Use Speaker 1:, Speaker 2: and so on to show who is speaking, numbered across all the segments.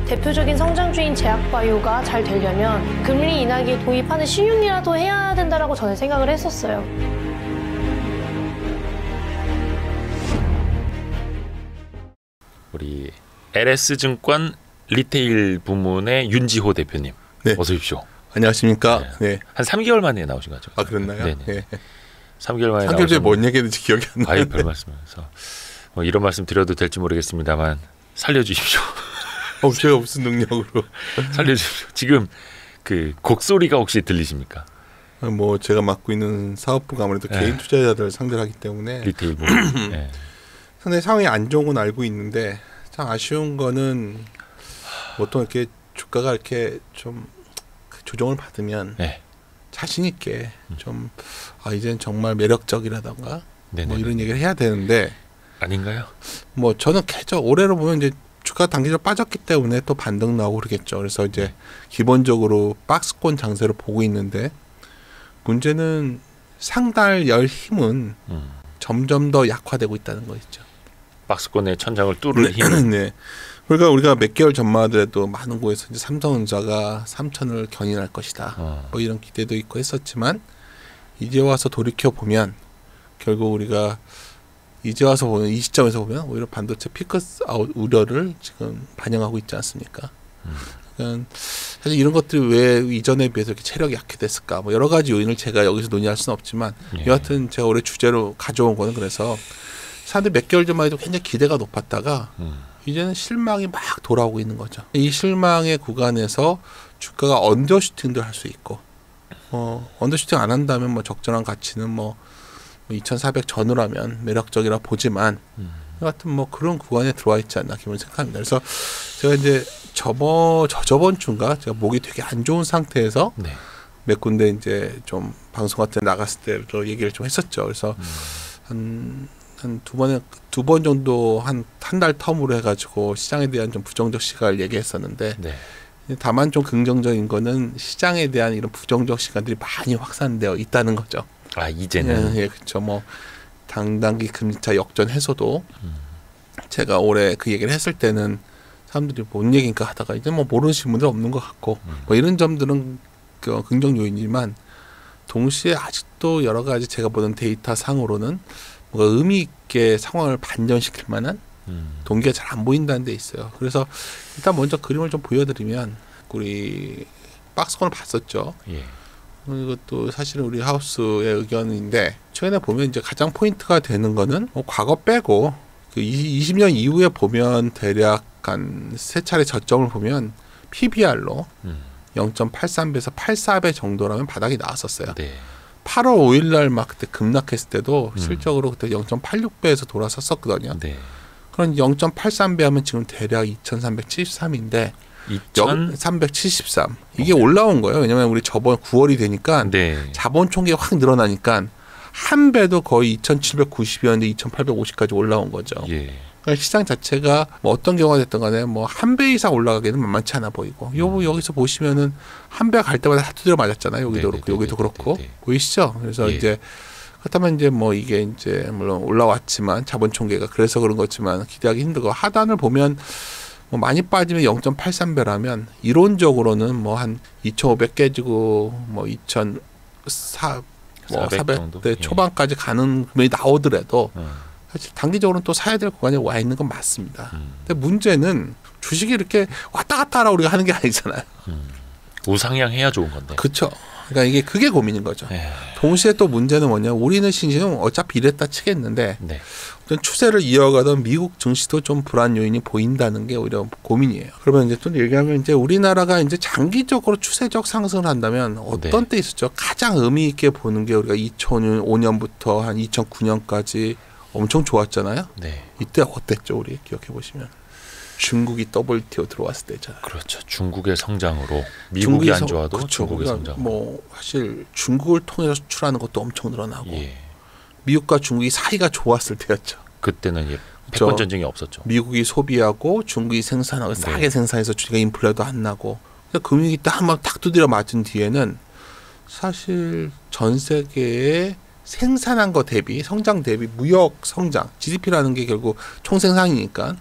Speaker 1: 대표적인 성장주인 제약바이오가 잘 되려면 금리 인하기에 도입하는 신윤이라도 해야 된다라고 저는 생각을 했었어요.
Speaker 2: 우리 LS증권 리테일 부문의 윤지호 대표님,
Speaker 3: 네.
Speaker 2: 어서 오십시오.
Speaker 3: 안녕하십니까.
Speaker 2: 네.
Speaker 3: 네.
Speaker 2: 한 3개월 만에 나오신 거죠?
Speaker 3: 아, 그랬나요?
Speaker 2: 네네.
Speaker 3: 네.
Speaker 2: 3개월 만에
Speaker 3: 3개월 전에 뭔 얘기했는지 기억이 안 나요.
Speaker 2: 아유, 별 말씀해서 뭐 이런 말씀 드려도 될지 모르겠습니다만 살려주십시오.
Speaker 3: 제가 무슨 능력으로?
Speaker 2: 살려주십시오. 지금 그 곡소리가 혹시 들리십니까?
Speaker 3: 뭐 제가 맡고 있는 사업부가 아무래도 개인 투자자들 상대를 하기 때문에
Speaker 2: 리테일 부문. 네.
Speaker 3: 상당히 상황이 안 좋은 건 알고 있는데 참 아쉬운 거는 보통 이렇게 주가가 이렇게 좀 조정을 받으면
Speaker 2: 네.
Speaker 3: 자신 있게 좀 이제는 정말 매력적이라던가
Speaker 2: 네네네.
Speaker 3: 뭐 이런 얘기를 해야 되는데
Speaker 2: 아닌가요?
Speaker 3: 뭐 저는 계속 올해로 보면 이제 주가 단기적으로 빠졌기 때문에 또 반등 나오고 그러겠죠. 그래서 이제 기본적으로 박스권 장세를 보고 있는데 문제는 상달열 힘은 점점 더 약화되고 있다는 거 있죠.
Speaker 2: 박스권의 천장을 뚫을 힘.
Speaker 3: 네. 그러니까 우리가 몇 개월 전만 하더라도 많은 곳에서 이제 삼성전자가 3천을 견인할 것이다. 뭐 이런 기대도 있고 했었지만 이제 와서 돌이켜 보면 결국 우리가 이제 와서 보면 이 시점에서 보면 오히려 반도체 피크아웃 우려를 지금 반영하고 있지 않습니까? 그러니까 사실 이런 것들이 왜 이전에 비해서 이렇게 체력이 약해됐을까? 뭐 여러 가지 요인을 제가 여기서 논의할 수는 없지만 여하튼 제가 올해 주제로 가져온 거는 그래서 사람들이 몇 개월 전만 해도 굉장히 기대가 높았다가 이제는 실망이 막 돌아오고 있는 거죠. 이 실망의 구간에서 주가가 언더슈팅도 할 수 있고 언더슈팅 안 한다면 뭐 적절한 가치는 뭐 2,400 전후라면 매력적이라 보지만 여하튼 뭐 그런 구간에 들어와 있지 않나 기본 생각합니다. 그래서 제가 이제 저번 주인가 제가 목이 되게 안 좋은 상태에서
Speaker 2: 네.
Speaker 3: 몇 군데 이제 좀 방송 같은 데 나갔을 때도 얘기를 좀 했었죠. 그래서 한 두 번 정도 한 달 텀으로 해가지고 시장에 대한 좀 부정적 시각을 얘기했었는데
Speaker 2: 네.
Speaker 3: 다만 좀 긍정적인 거는 시장에 대한 이런 부정적 시각들이 많이 확산되어 있다는 거죠.
Speaker 2: 아, 이제는.
Speaker 3: 예, 그렇죠. 뭐 당단기 금리차 역전 해소도 제가 올해 그 얘기를 했을 때는 사람들이 뭔 얘기인가 하다가 이제 뭐 모르시는 분들 없는 것 같고 뭐 이런 점들은 긍정 요인이지만 동시에 아직도 여러 가지 제가 보는 데이터 상으로는 뭔가 의미 있게 상황을 반전시킬 만한 동기가 잘 안 보인다는 데 있어요. 그래서 일단 먼저 그림을 좀 보여드리면 우리 박스권을 봤었죠.
Speaker 2: 예.
Speaker 3: 이것도 사실은 우리 하우스의 의견인데 최근에 보면 이제 가장 포인트가 되는 거는 과거 빼고 그 20년 이후에 보면 대략 한 세 차례 저점을 보면 PBR로 0.83배에서 84배 정도라면 바닥이 나왔었어요.
Speaker 2: 네.
Speaker 3: 8월 5일 날 막 그때 급락했을 때도 실적으로 그때 0.86배에서 돌아섰었거든요.
Speaker 2: 네.
Speaker 3: 그럼 0.83배 하면 지금 대략 2,373인데 373 이게 올라온 거예요. 왜냐하면 우리 저번 9월이 되니까
Speaker 2: 네.
Speaker 3: 자본 총계가 확 늘어나니까 한 배도 거의 2,790이었는데 2,850까지 올라온 거죠.
Speaker 2: 예.
Speaker 3: 그러니까 시장 자체가 뭐 어떤 경우가 됐든 간에 뭐 한 배 이상 올라가기는 만만치 않아 보이고 여기서 보시면은 한 배 갈 때마다 두드려 맞았잖아요. 여기도 그렇고 여기도 그렇고 보이시죠? 그래서 이제 그렇다면 이제 뭐 이게 이제 물론 올라왔지만 자본 총계가 그래서 그런 거지만 기대하기 힘들고 하단을 보면 뭐 많이 빠지면 0.83배라면 이론적으로는 뭐 한 2,500 깨지고 뭐 2,400대 초반까지 가는 금액이 나오더라도 사실 단기적으로는 또 사야 될 구간에 와 있는 건 맞습니다. 근데 문제는 주식이 이렇게 왔다 갔다 하라 우리가 하는 게 아니잖아요.
Speaker 2: 우상향해야 좋은 건데.
Speaker 3: 그렇죠. 그러니까 그게 고민인 거죠. 동시에 또 문제는 뭐냐? 우리는 신신은 어차피 이랬다 치겠는데
Speaker 2: 네.
Speaker 3: 어떤 추세를 이어가던 미국 증시도 좀 불안 요인이 보인다는 게 오히려 고민이에요. 그러면 이제 또 얘기하면 이제 우리나라가 이제 장기적으로 추세적 상승을 한다면 어떤 때 있었죠? 가장 의미 있게 보는 게 우리가 2005년부터 한 2009년까지 엄청 좋았잖아요.
Speaker 2: 네.
Speaker 3: 이때 어땠죠? 우리 기억해 보시면 중국이 WTO 들어왔을 때잖아요.
Speaker 2: 그렇죠. 중국의 성장으로 미국이 안 좋아도
Speaker 3: 그렇죠.
Speaker 2: 중국의 성장.
Speaker 3: 뭐 사실 중국을 통해서 수출하는 것도 엄청 늘어나고 미국과 중국이 사이가 좋았을 때였죠.
Speaker 2: 그때는 패권 전쟁이 없었죠.
Speaker 3: 미국이 소비하고 중국이 생산하고 싸게 생산해서 주가 인플레도 안 나고 금융이 딱 한번 탁 두드려 맞은 뒤에는 사실 전 세계의 생산한 거 대비 성장 대비 무역 성장 GDP라는 게 결국 총생산이니까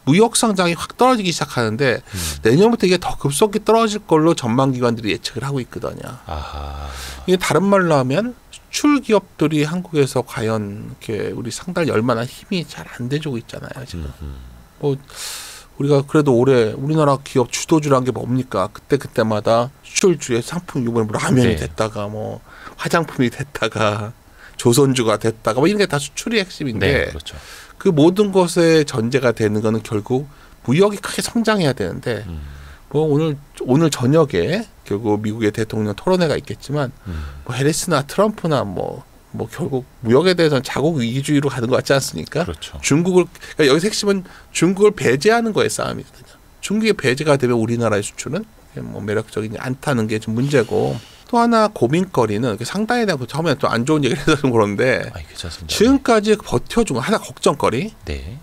Speaker 3: 무역 성장이 확 떨어지기 시작하는데 내년부터 이게 더 급속히 떨어질 걸로 전망 기관들이 예측을 하고 있거든요.
Speaker 2: 아하.
Speaker 3: 이게 다른 말로 하면 수출 기업들이 한국에서 과연 이렇게 우리 상달 열만한 힘이 잘 안 돼주고 있잖아요. 지금 뭐 우리가 그래도 올해 우리나라 기업 주도주란 게 뭡니까? 그때마다 수출주의 상품 이번에 뭐 라면이
Speaker 2: 네.
Speaker 3: 됐다가 뭐 화장품이 됐다가 조선주가 됐다가 뭐 이런 게 다 수출이 핵심인데
Speaker 2: 네, 그렇죠.
Speaker 3: 그 모든 것의 전제가 되는 거는 결국 무역이 크게 성장해야 되는데 뭐 오늘 저녁에 결국 미국의 대통령 토론회가 있겠지만 뭐 해리스나 트럼프나 뭐 결국 무역에 대해서는 자국 위주의로 가는 것 같지 않습니까?
Speaker 2: 그렇죠.
Speaker 3: 그러니까 여기서 핵심은 중국을 배제하는 거에 싸움이거든요. 중국이 배제가 되면 우리나라의 수출은 뭐 매력적이지 않다는 게 좀 문제고 또 하나 고민거리는 상당히 대한 처음에 또 안 좋은 얘기를 해서 그런데
Speaker 2: 아니, 괜찮습니다.
Speaker 3: 지금까지 버텨준 거 하나 걱정거리.
Speaker 2: 네.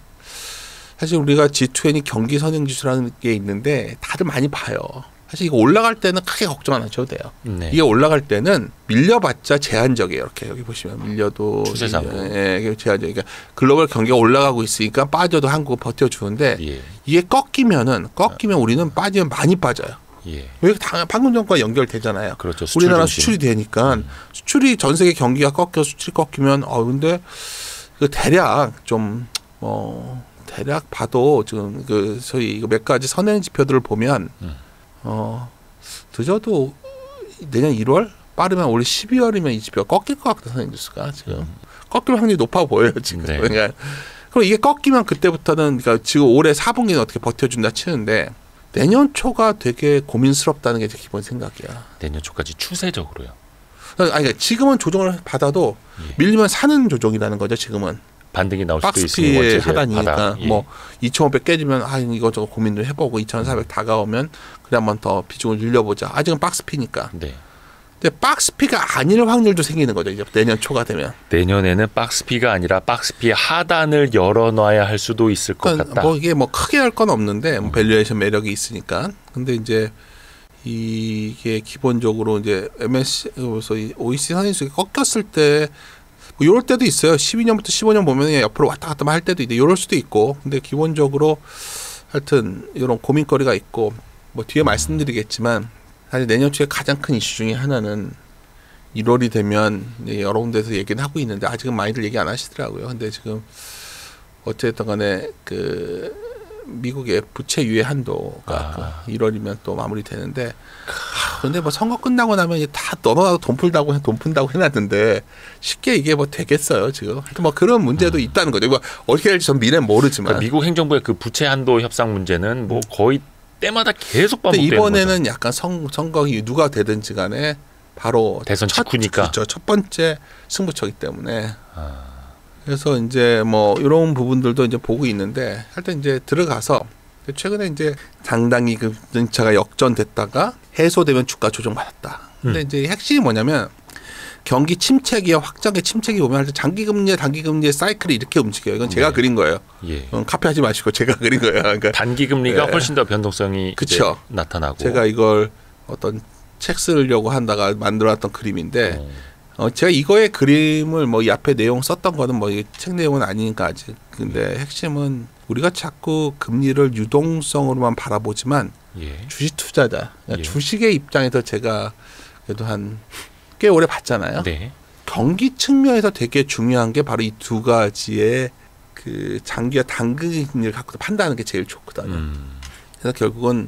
Speaker 3: 사실 우리가 G20 경기 선행 지수라는 게 있는데 다들 많이 봐요. 사실 이거 올라갈 때는 크게 걱정 안 하셔도 돼요.
Speaker 2: 네.
Speaker 3: 이게 올라갈 때는 밀려봤자 제한적이에요. 이렇게 여기 보시면 밀려도
Speaker 2: 추세상으로.
Speaker 3: 예, 제한적. 그러니까 글로벌 경기가 올라가고 있으니까 빠져도 한국은 버텨주는데
Speaker 2: 예.
Speaker 3: 이게 꺾이면 우리는 빠지면 많이 빠져요.
Speaker 2: 예.
Speaker 3: 왜 방금 전과 연결되잖아요.
Speaker 2: 그렇죠. 수출
Speaker 3: 우리나라
Speaker 2: 중심.
Speaker 3: 수출이 되니까 수출이 전 세계 경기가 꺾여 수출이 꺾이면 근데 그 대략 대략 봐도 지금 그 소위 이거 몇 가지 선행 지표들을 보면 늦어도 내년 1월 빠르면 올해 12월이면 이 지표가 꺾일 것 같다 선행 지수가 지금 꺾일 확률이 높아 보여요 지금.
Speaker 2: 네.
Speaker 3: 그러니까 그럼 이게 꺾이면 그때부터는 그러니까 지금 올해 4분기는 어떻게 버텨준다 치는데 내년 초가 되게 고민스럽다는 게 제 기본 생각이야.
Speaker 2: 내년 초까지 추세적으로요.
Speaker 3: 그러니까 지금은 조정을 받아도
Speaker 2: 예.
Speaker 3: 밀리면 사는 조정이라는 거죠. 지금은
Speaker 2: 반등이 나올 수도 있으니
Speaker 3: 박스피의
Speaker 2: 원칙의
Speaker 3: 하단이니까
Speaker 2: 바닥. 예.
Speaker 3: 뭐 2,500 깨지면 이거저거 고민도 해보고 2,400 다가오면 그래 한번 더 비중을 늘려보자. 아직은 박스피니까.
Speaker 2: 네.
Speaker 3: 근데 박스피가 아닐 확률도 생기는 거죠. 이제 내년 초가 되면.
Speaker 2: 내년에는 박스피가 아니라 박스피의 하단을 열어놔야 할 수도 있을 것
Speaker 3: 그러니까
Speaker 2: 같다.
Speaker 3: 뭐 이게 뭐 크게 할 건 없는데 뭐 밸류에이션 매력이 있으니까. 근데 이제 이게 기본적으로 이제 MSC 그래서 OECD 선인수가 꺾였을 때 뭐 이럴 때도 있어요. 12년부터 15년 보면 그냥 옆으로 왔다 갔다 할 때도 있고 이럴 수도 있고. 근데 기본적으로 하여튼 이런 고민거리가 있고 뭐 뒤에 말씀드리겠지만 사실 내년 초에 가장 큰 이슈 중에 하나는 1월이 되면 여러 군데서 얘기는 하고 있는데 아직은 많이들 얘기 안 하시더라고요. 근데 지금 어쨌든 간에 그 미국의 부채 유예 한도가 1월이면 또 마무리되는데 그런데 뭐 선거 끝나고 나면 다 너너나도 돈 푼다고 해놨는데 쉽게 이게 뭐 되겠어요 지금. 하여튼 뭐 그런 문제도 있다는 거죠. 뭐 어떻게 될지 전 미래는 모르지만.
Speaker 2: 그러니까 미국 행정부의 그 부채 한도 협상 문제는 뭐 거의 때마다 계속
Speaker 3: 근데
Speaker 2: 반복되는
Speaker 3: 이번에는
Speaker 2: 거죠.
Speaker 3: 약간 선거가 누가 되든지 간에 바로
Speaker 2: 대선 직후니까.
Speaker 3: 그렇죠. 첫 번째 승부처이기 때문에. 그래서 이제 뭐 이런 부분들도 이제 보고 있는데 하여튼 이제 들어가서 최근에 이제 상당히 그 전차가 역전됐다가 해소되면 주가 조정받았다. 근데 이제 핵심이 뭐냐면 경기 침체기와 확장의 침체기 보면 장기금리와 단기금리의 사이클이 이렇게 움직여요. 이건 제가 그린 거예요.
Speaker 2: 예.
Speaker 3: 카피하지 마시고 제가 그린 거예요. 그러니까
Speaker 2: 단기 금리가
Speaker 3: 예.
Speaker 2: 훨씬 더 변동성이 이제
Speaker 3: 그쵸.
Speaker 2: 나타나고.
Speaker 3: 제가 이걸 어떤 책 쓰려고 한다가 만들어놨던 그림인데 제가 이거의 그림을 뭐 이 앞에 내용 썼던 거는 뭐 책 내용은 아니니까 아직. 근데 핵심은 우리가 자꾸 금리를 유동성으로만 바라보지만
Speaker 2: 예.
Speaker 3: 주식 투자자, 그러니까
Speaker 2: 예.
Speaker 3: 주식의 입장에서 제가 그래도 한 꽤 오래 봤잖아요.
Speaker 2: 네.
Speaker 3: 경기 측면에서 되게 중요한 게 바로 이 두 가지의 그 장기와 단기금리를 갖고 판단하는 게 제일 좋거든요. 그래서 결국은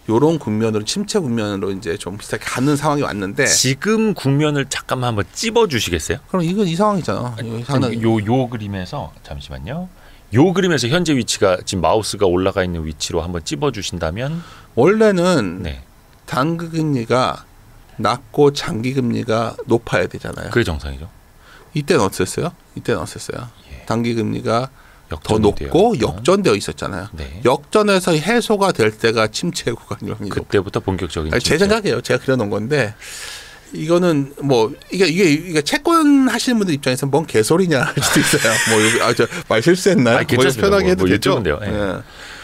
Speaker 3: 요런 국면으로 침체 국면으로 이제 좀 비슷하게 가는 상황이 왔는데
Speaker 2: 지금 국면을 잠깐만 한번 찝어 주시겠어요?
Speaker 3: 그럼 이건 이 상황이잖아. 상당히
Speaker 2: 요 그림에서 잠시만요. 요 그림에서 현재 위치가 지금 마우스가 올라가 있는 위치로 한번 찝어 주신다면
Speaker 3: 원래는
Speaker 2: 네.
Speaker 3: 단기금리가 낮고 장기금리가 높아야 되잖아요.
Speaker 2: 그게 정상이죠.
Speaker 3: 이때는 어땠어요?
Speaker 2: 예.
Speaker 3: 단기금리가 더
Speaker 2: 역전이
Speaker 3: 높고
Speaker 2: 되어
Speaker 3: 역전되어 있었잖아요.
Speaker 2: 네.
Speaker 3: 역전에서 해소가 될 때가 침체 구간이
Speaker 2: 그때부터 본격적인
Speaker 3: 제 생각이에요. 제가 그려놓은 건데 이거는 뭐 이게 채권 하시는 분들 입장에서 뭔 개소리냐 할 수도 있어요. 뭐 저 말 실수했나요?
Speaker 2: 아니, 괜찮습니다.
Speaker 3: 편하게 해도
Speaker 2: 뭐
Speaker 3: 되죠.
Speaker 2: 이쪽은요. 예.
Speaker 3: 예.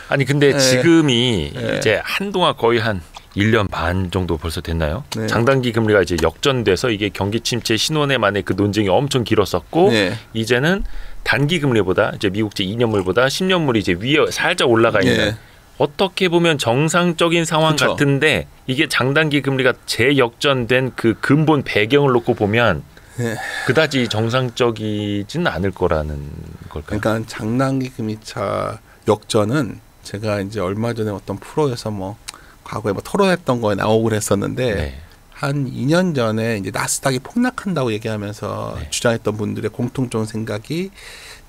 Speaker 2: 아니 근데
Speaker 3: 예.
Speaker 2: 지금이
Speaker 3: 예.
Speaker 2: 이제 한동안 거의 한 1년 반 정도 벌써 됐나요?
Speaker 3: 네.
Speaker 2: 장단기 금리가 이제 역전돼서 이게 경기 침체 신원에 만의 그 논쟁이 엄청 길었었고
Speaker 3: 네.
Speaker 2: 이제는 단기 금리보다 이제 미국제 2년물보다 10년물이 이제 위에 살짝 올라가 있는
Speaker 3: 예.
Speaker 2: 어떻게 보면 정상적인 상황
Speaker 3: 그쵸.
Speaker 2: 같은데 이게 장단기 금리가 재역전된 그 근본 배경을 놓고 보면
Speaker 3: 예.
Speaker 2: 그다지 정상적이지는 않을 거라는 걸까요?
Speaker 3: 그러니까 장단기 금리차 역전은 제가 이제 얼마 전에 어떤 프로에서 뭐 과거에 뭐 토론했던 거에 나오고 그랬었는데
Speaker 2: 네.
Speaker 3: 한 2년 전에 이제 나스닥이 폭락한다고 얘기하면서
Speaker 2: 네.
Speaker 3: 주장했던 분들의 공통적 생각이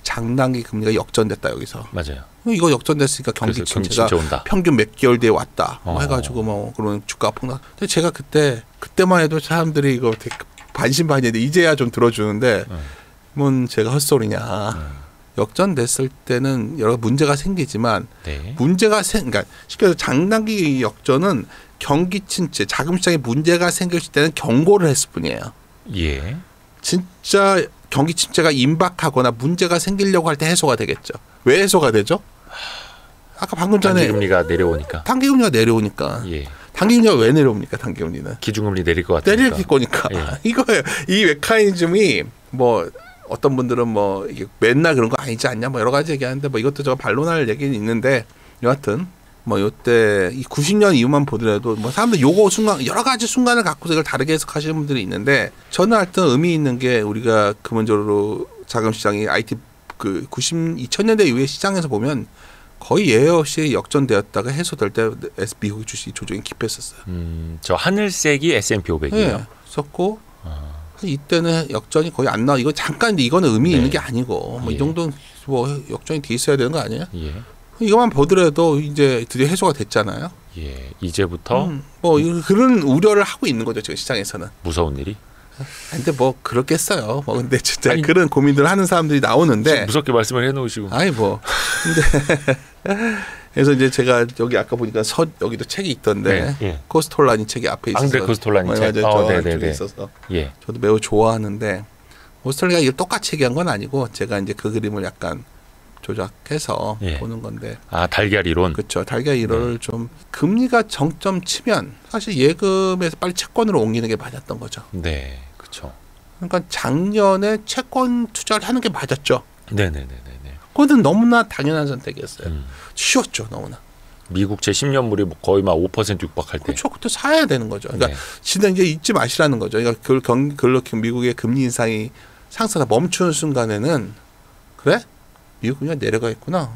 Speaker 3: 장단기 금리가 역전됐다 여기서.
Speaker 2: 맞아요.
Speaker 3: 이거 역전됐으니까 경기
Speaker 2: 그래서 경기
Speaker 3: 침체가
Speaker 2: 진짜 온다.
Speaker 3: 평균 몇 개월 뒤에 왔다. 뭐
Speaker 2: 어.
Speaker 3: 해가지고 뭐 그런 주가 폭락. 근데 제가 그때만 해도 사람들이 이거 되게 반신반의인데 이제야 좀 들어주는데 뭔 제가 헛소리냐. 역전됐을 때는 여러 문제가 생기지만
Speaker 2: 네.
Speaker 3: 그러니까 쉽게 말해서 장단기 역전은 경기 침체, 자금 시장에 문제가 생겼을 때는 경고를 했을 뿐이에요.
Speaker 2: 예.
Speaker 3: 진짜 경기 침체가 임박하거나 문제가 생기려고 할 때 해소가 되겠죠. 왜 해소가 되죠? 아까 방금 전에
Speaker 2: 단기 금리가 내려오니까.
Speaker 3: 단기금리가 내려오니까.
Speaker 2: 예.
Speaker 3: 단기금리가 왜 내려옵니까? 단기금리는
Speaker 2: 기준금리 내릴 것 같으니까.
Speaker 3: 내릴 거니까.
Speaker 2: 예.
Speaker 3: 이거예요. 이 메커니즘이 뭐 어떤 분들은 뭐 이게 맨날 그런 거 아니지 않냐 뭐 여러 가지 얘기하는데 뭐 이것도 저 반론할 얘기는 있는데 여하튼 뭐 요때 이 90년 이후만 보더라도 뭐 사람들 요거 순간 여러 가지 순간을 갖고서 이걸 다르게 해석하시는 분들이 있는데 저는 하여튼 의미 있는 게 우리가 근본적으로 자금 시장이 IT 그 2000년대 이후의 시장에서 보면 거의 예외 없이 역전되었다가 해소될 때 미국 주식 조정이 깊었었어요.
Speaker 2: 저 하늘색이 S&P 500이에요.
Speaker 3: 네, 썼고 이때는 역전이 거의 안 나와. 이거 잠깐 이거는 의미 있는 게 아니고 뭐 이
Speaker 2: 예.
Speaker 3: 정도는 뭐 역전이 돼 있어야 되는 거 아니에요?
Speaker 2: 예.
Speaker 3: 이것만 보더라도 이제 드디어 해소가 됐잖아요.
Speaker 2: 예. 이제부터
Speaker 3: 뭐 그런 우려를 하고 있는 거죠 지금 시장에서는.
Speaker 2: 무서운 일이.
Speaker 3: 근데 뭐 그렇겠어요. 뭐 근데 진짜
Speaker 2: 아니,
Speaker 3: 그런 고민들을 하는 사람들이 나오는데.
Speaker 2: 무섭게 말씀을 해놓으시고.
Speaker 3: 아이 뭐. 근데 그래서 이제 제가 여기 아까 보니까 여기도 책이 있던데
Speaker 2: 네, 예.
Speaker 3: 코스톨라니 책이 앞에 있어서.
Speaker 2: 앙드레 코스톨라니 책.
Speaker 3: 맞아요. 저
Speaker 2: 네네네.
Speaker 3: 쪽에 있어서.
Speaker 2: 예.
Speaker 3: 저도 매우 좋아하는데 오스트레일리아가 이걸 똑같이 얘기한 건 아니고 제가 이제 그 그림을 약간 조작해서
Speaker 2: 예.
Speaker 3: 보는 건데
Speaker 2: 아 달걀 이론.
Speaker 3: 그렇죠. 달걀 1호를 좀 금리가 정점 치면 사실 예금에서 빨리 채권으로 옮기는 게 맞았던 거죠.
Speaker 2: 네. 그렇죠.
Speaker 3: 그러니까 작년에 채권 투자를 하는 게 맞았죠.
Speaker 2: 네네네네.
Speaker 3: 그거는 너무나 당연한 선택이었어요. 쉬웠죠, 너무나.
Speaker 2: 미국채 10년물이 거의 막 5% 육박할 때.
Speaker 3: 그렇죠. 그때 사야 되는 거죠. 그러니까
Speaker 2: 네.
Speaker 3: 진짜 이제 잊지 마시라는 거죠. 그러니까 그걸로 미국의 금리 인상이 상승을 멈추는 순간에는 그래? 미국 금리가 내려가겠구나.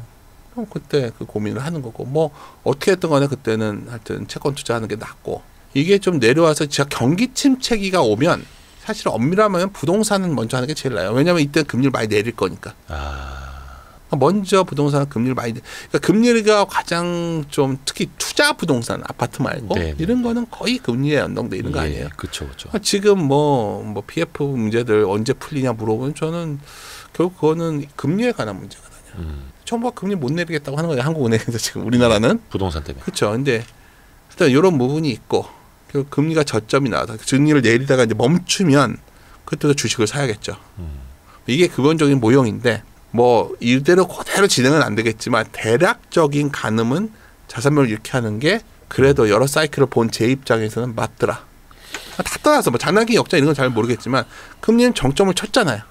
Speaker 3: 그럼 그때 그 고민을 하는 거고 뭐 어떻게 했던 간에 그때는 하여튼 채권 투자하는 게 낫고 이게 좀 내려와서 진짜 경기 침체기가 오면 사실 엄밀하면 부동산은 먼저 하는 게 제일 나아요. 왜냐하면 이때 금리를 많이 내릴 거니까. 먼저 부동산 금리를 많이 그러니까 금리가 가장 좀 특히 투자 부동산 아파트 말고
Speaker 2: 네,
Speaker 3: 이런 거는 거의 금리에 연동돼 있는 거 아니에요.
Speaker 2: 그렇죠, 그렇죠.
Speaker 3: 지금 뭐 PF 문제들 언제 풀리냐 물어보면 저는 결국 그거는 금리에 관한 문제거든요. 정부가 금리 못 내리겠다고 하는 거예요. 한국은행에서 지금 우리나라는
Speaker 2: 부동산 때문에.
Speaker 3: 그렇죠. 근데 일단 이런 부분이 있고 결국 금리가 저점이 나와서 금리를 내리다가 이제 멈추면 그때도 주식을 사야겠죠. 이게 기본적인 모형인데. 뭐 이대로 그대로 진행은 안 되겠지만 대략적인 가늠은 자산매를 이렇게 하는 게 그래도 여러 사이클을 본 제 입장에서는 맞더라. 다 떠나서 뭐 장단기 역전 이런 건 잘 모르겠지만 금리는 정점을 쳤잖아요.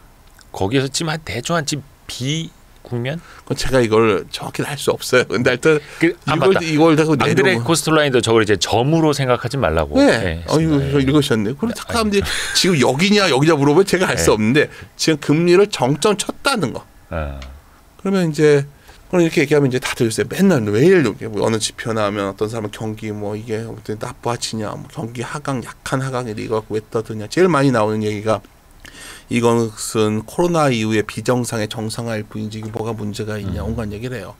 Speaker 2: 거기에서 지금 한 대충 한 지금 비국면?
Speaker 3: 그건 제가 이걸 정확히 할 수 없어요. 근데 하여튼
Speaker 2: 맞다.
Speaker 3: 이걸 되고
Speaker 2: 앙드레 코스톨라니도 저걸 이제 점으로 생각하지 말라고.
Speaker 3: 네. 이거 읽으셨네요. 그리고 사람들이 지금 여기냐 물어보면 제가 할 수 없는데 지금 금리를 정점 쳤다는 거. 그러면 이제 이렇게 얘기하면 이제 다들 요새 맨날 매일 뭐 어느 지표 나오면 어떤 사람은 경기 뭐 이게 어떻게 나빠지냐, 뭐 경기 하강 약한 하강이 이거 왜 떠드냐. 제일 많이 나오는 얘기가 이것은 코로나 이후에 비정상의 정상화일 뿐이지 이게 뭐가 문제가 있냐 온갖 얘기를 해요.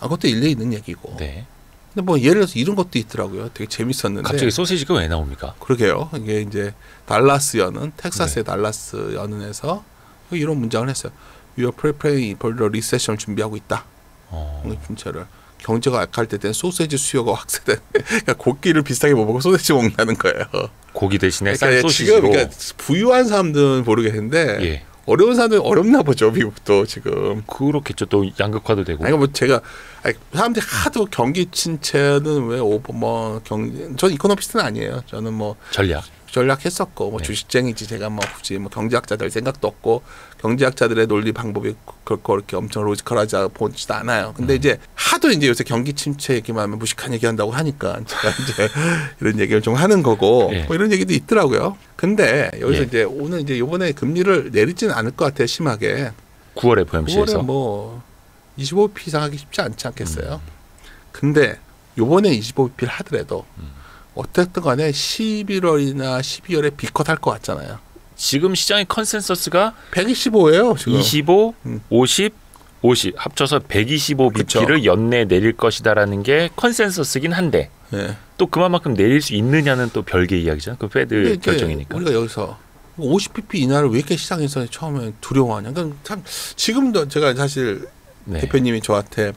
Speaker 3: 그것도 일리 있는 얘기고.
Speaker 2: 네.
Speaker 3: 근데 뭐 예를 들어서 이런 것도 있더라고요. 되게 재밌었는데.
Speaker 2: 갑자기 소시지가 왜 나옵니까?
Speaker 3: 그러게요. 이게 이제 달라스 연은 텍사스의 달라스 연은에서 이런 문장을 했어요. We are preparing for the recession 준비하고 있다. 분체를 경제가 약할 때 된 소세지 수요가 확대된. 그러니까 고기를 비싸게 못 먹고 소세지 먹는다는 거예요.
Speaker 2: 고기 대신에
Speaker 3: 그러니까
Speaker 2: 싼 소시지로.
Speaker 3: 지금 그러니까 부유한 사람들은 모르겠는데
Speaker 2: 예.
Speaker 3: 어려운 사람들은 어렵나 보죠. 미국도 지금.
Speaker 2: 그렇겠죠. 또 양극화도 되고.
Speaker 3: 아니 뭐 제가 사람들이 하도 경기 침체는 왜 저는 이코노미스트는 아니에요. 저는 뭐
Speaker 2: 전략.
Speaker 3: 적절약했었고 뭐
Speaker 2: 네.
Speaker 3: 주식쟁이지 제가 뭐 굳이 뭐 경제학자들 생각도 없고 경제학자들의 논리 방법이 그렇게 엄청 로지컬하지 보지도 않아요. 근데 이제 하도 이제 요새 경기 침체 얘기만 하면 무식한 얘기한다고 하니까 제가 이제 이런 얘기를 좀 하는 거고
Speaker 2: 예.
Speaker 3: 뭐 이런 얘기도 있더라고요. 근데 여기서
Speaker 2: 예.
Speaker 3: 이제 오늘 이제 이번에 금리를 내리지는 않을 것 같아요. 심하게
Speaker 2: 9월 FOMC에서
Speaker 3: 9월에 뭐 25bp 이상 하기 쉽지 않지 않겠어요. 근데 요번에 25bp를 하더라도 어쨌든 간에 11월이나 12월에 비컷 할 것 같잖아요.
Speaker 2: 지금 시장의 컨센서스가
Speaker 3: 125예요 지금.
Speaker 2: 25,
Speaker 3: 음.
Speaker 2: 50, 50 합쳐서 125bp를
Speaker 3: 그쵸.
Speaker 2: 연내 내릴 것이다라는 게 컨센서스긴 한데
Speaker 3: 네.
Speaker 2: 또 그만큼 내릴 수 있느냐는 또 별개 이야기잖아요. 그
Speaker 3: 근데
Speaker 2: 패드
Speaker 3: 이제
Speaker 2: 결정이니까.
Speaker 3: 우리가 여기서 50bp 인하를 왜 이렇게 시장에서 처음에 두려워하냐. 그러니까 참 지금도 제가 사실
Speaker 2: 네.
Speaker 3: 대표님이 저한테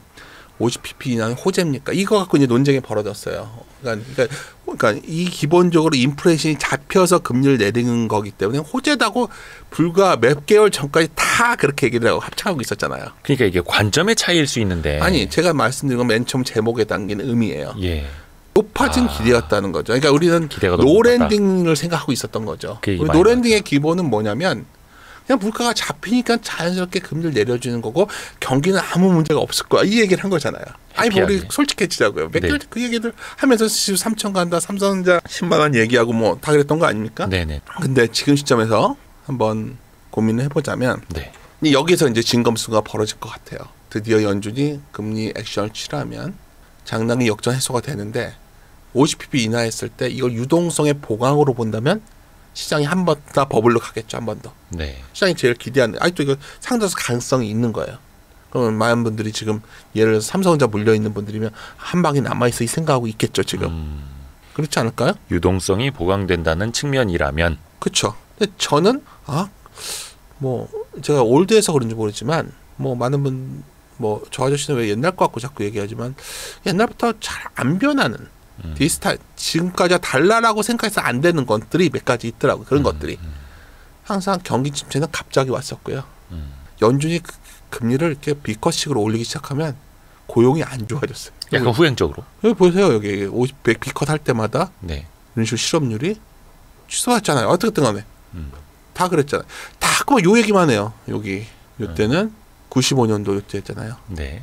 Speaker 3: 50bp 이하는 호재입니까? 이거 갖고 이제 논쟁이 벌어졌어요. 그러니까 이 기본적으로 인플레이션이 잡혀서 금리를 내리는 거기 때문에 호재다고 불과 몇 개월 전까지 다 그렇게 얘기를 하고 합창하고 있었잖아요.
Speaker 2: 그러니까 이게 관점의 차이일 수 있는데.
Speaker 3: 아니 제가 말씀드린 건 맨 처음 제목에 담긴 의미예요.
Speaker 2: 예.
Speaker 3: 높아진 기대였다는 거죠. 그러니까 우리는
Speaker 2: 기대가 너무
Speaker 3: 노랜딩을 생각하고 있었던 거죠.
Speaker 2: 그 얘기
Speaker 3: 우리
Speaker 2: 많이
Speaker 3: 노랜딩의 기본은 뭐냐면 그냥 물가가 잡히니까 자연스럽게 금리를 내려주는 거고 경기는 아무 문제가 없을 거야. 이 얘기를 한 거잖아요. 아니 뭐 우리
Speaker 2: 해피하게.
Speaker 3: 솔직해지자고요. 몇
Speaker 2: 네.
Speaker 3: 개월 그 얘기들 하면서 3천 간다. 삼성전자 10만 원 얘기하고 뭐 다 그랬던 거 아닙니까?
Speaker 2: 네네.
Speaker 3: 근데 지금 시점에서 한번 고민을 해보자면
Speaker 2: 네.
Speaker 3: 여기서 이제 진검수가 벌어질 것 같아요. 드디어 연준이 금리 액션을 취하면 장단기 역전 해소가 되는데 50bp 인하했을 때 이걸 유동성의 보강으로 본다면 시장이 한 번 더 버블로 가겠죠. 한 번 더.
Speaker 2: 네.
Speaker 3: 시장이 제일 기대하는 아직도 이거 상당수 가능성이 있는 거예요. 그러면 많은 분들이 지금 예를 들어서 삼성전자 물려있는 분들이면 한 방이 남아있어 이 생각하고 있겠죠. 지금. 그렇지 않을까요?
Speaker 2: 유동성이 보강된다는 측면이라면
Speaker 3: 그렇죠. 근데 저는 뭐 제가 올드해서 그런지 모르지만 뭐 많은 분 뭐 저 아저씨는 왜 옛날 거 갖고 자꾸 얘기하지만 옛날부터 잘 안 변하는 디지털 지금까지 달라라고 생각해서 안 되는 것들이 몇 가지 있더라고요. 그런 것들이 항상 경기 침체는 갑자기 왔었고요. 연준이 금리를 이렇게 비컷식으로 올리기 시작하면 고용이 안 좋아졌어요.
Speaker 2: 약간 후행적으로.
Speaker 3: 여기 보세요. 여기 50, 100 비컷 할 때마다
Speaker 2: 네.
Speaker 3: 이런 식으로 실업률이 취소했잖아요. 어떻게든 간에. 다 그랬잖아요. 다 그만 요 얘기만 해요. 여기. 요때는 95년도 요때였잖아요.
Speaker 2: 네.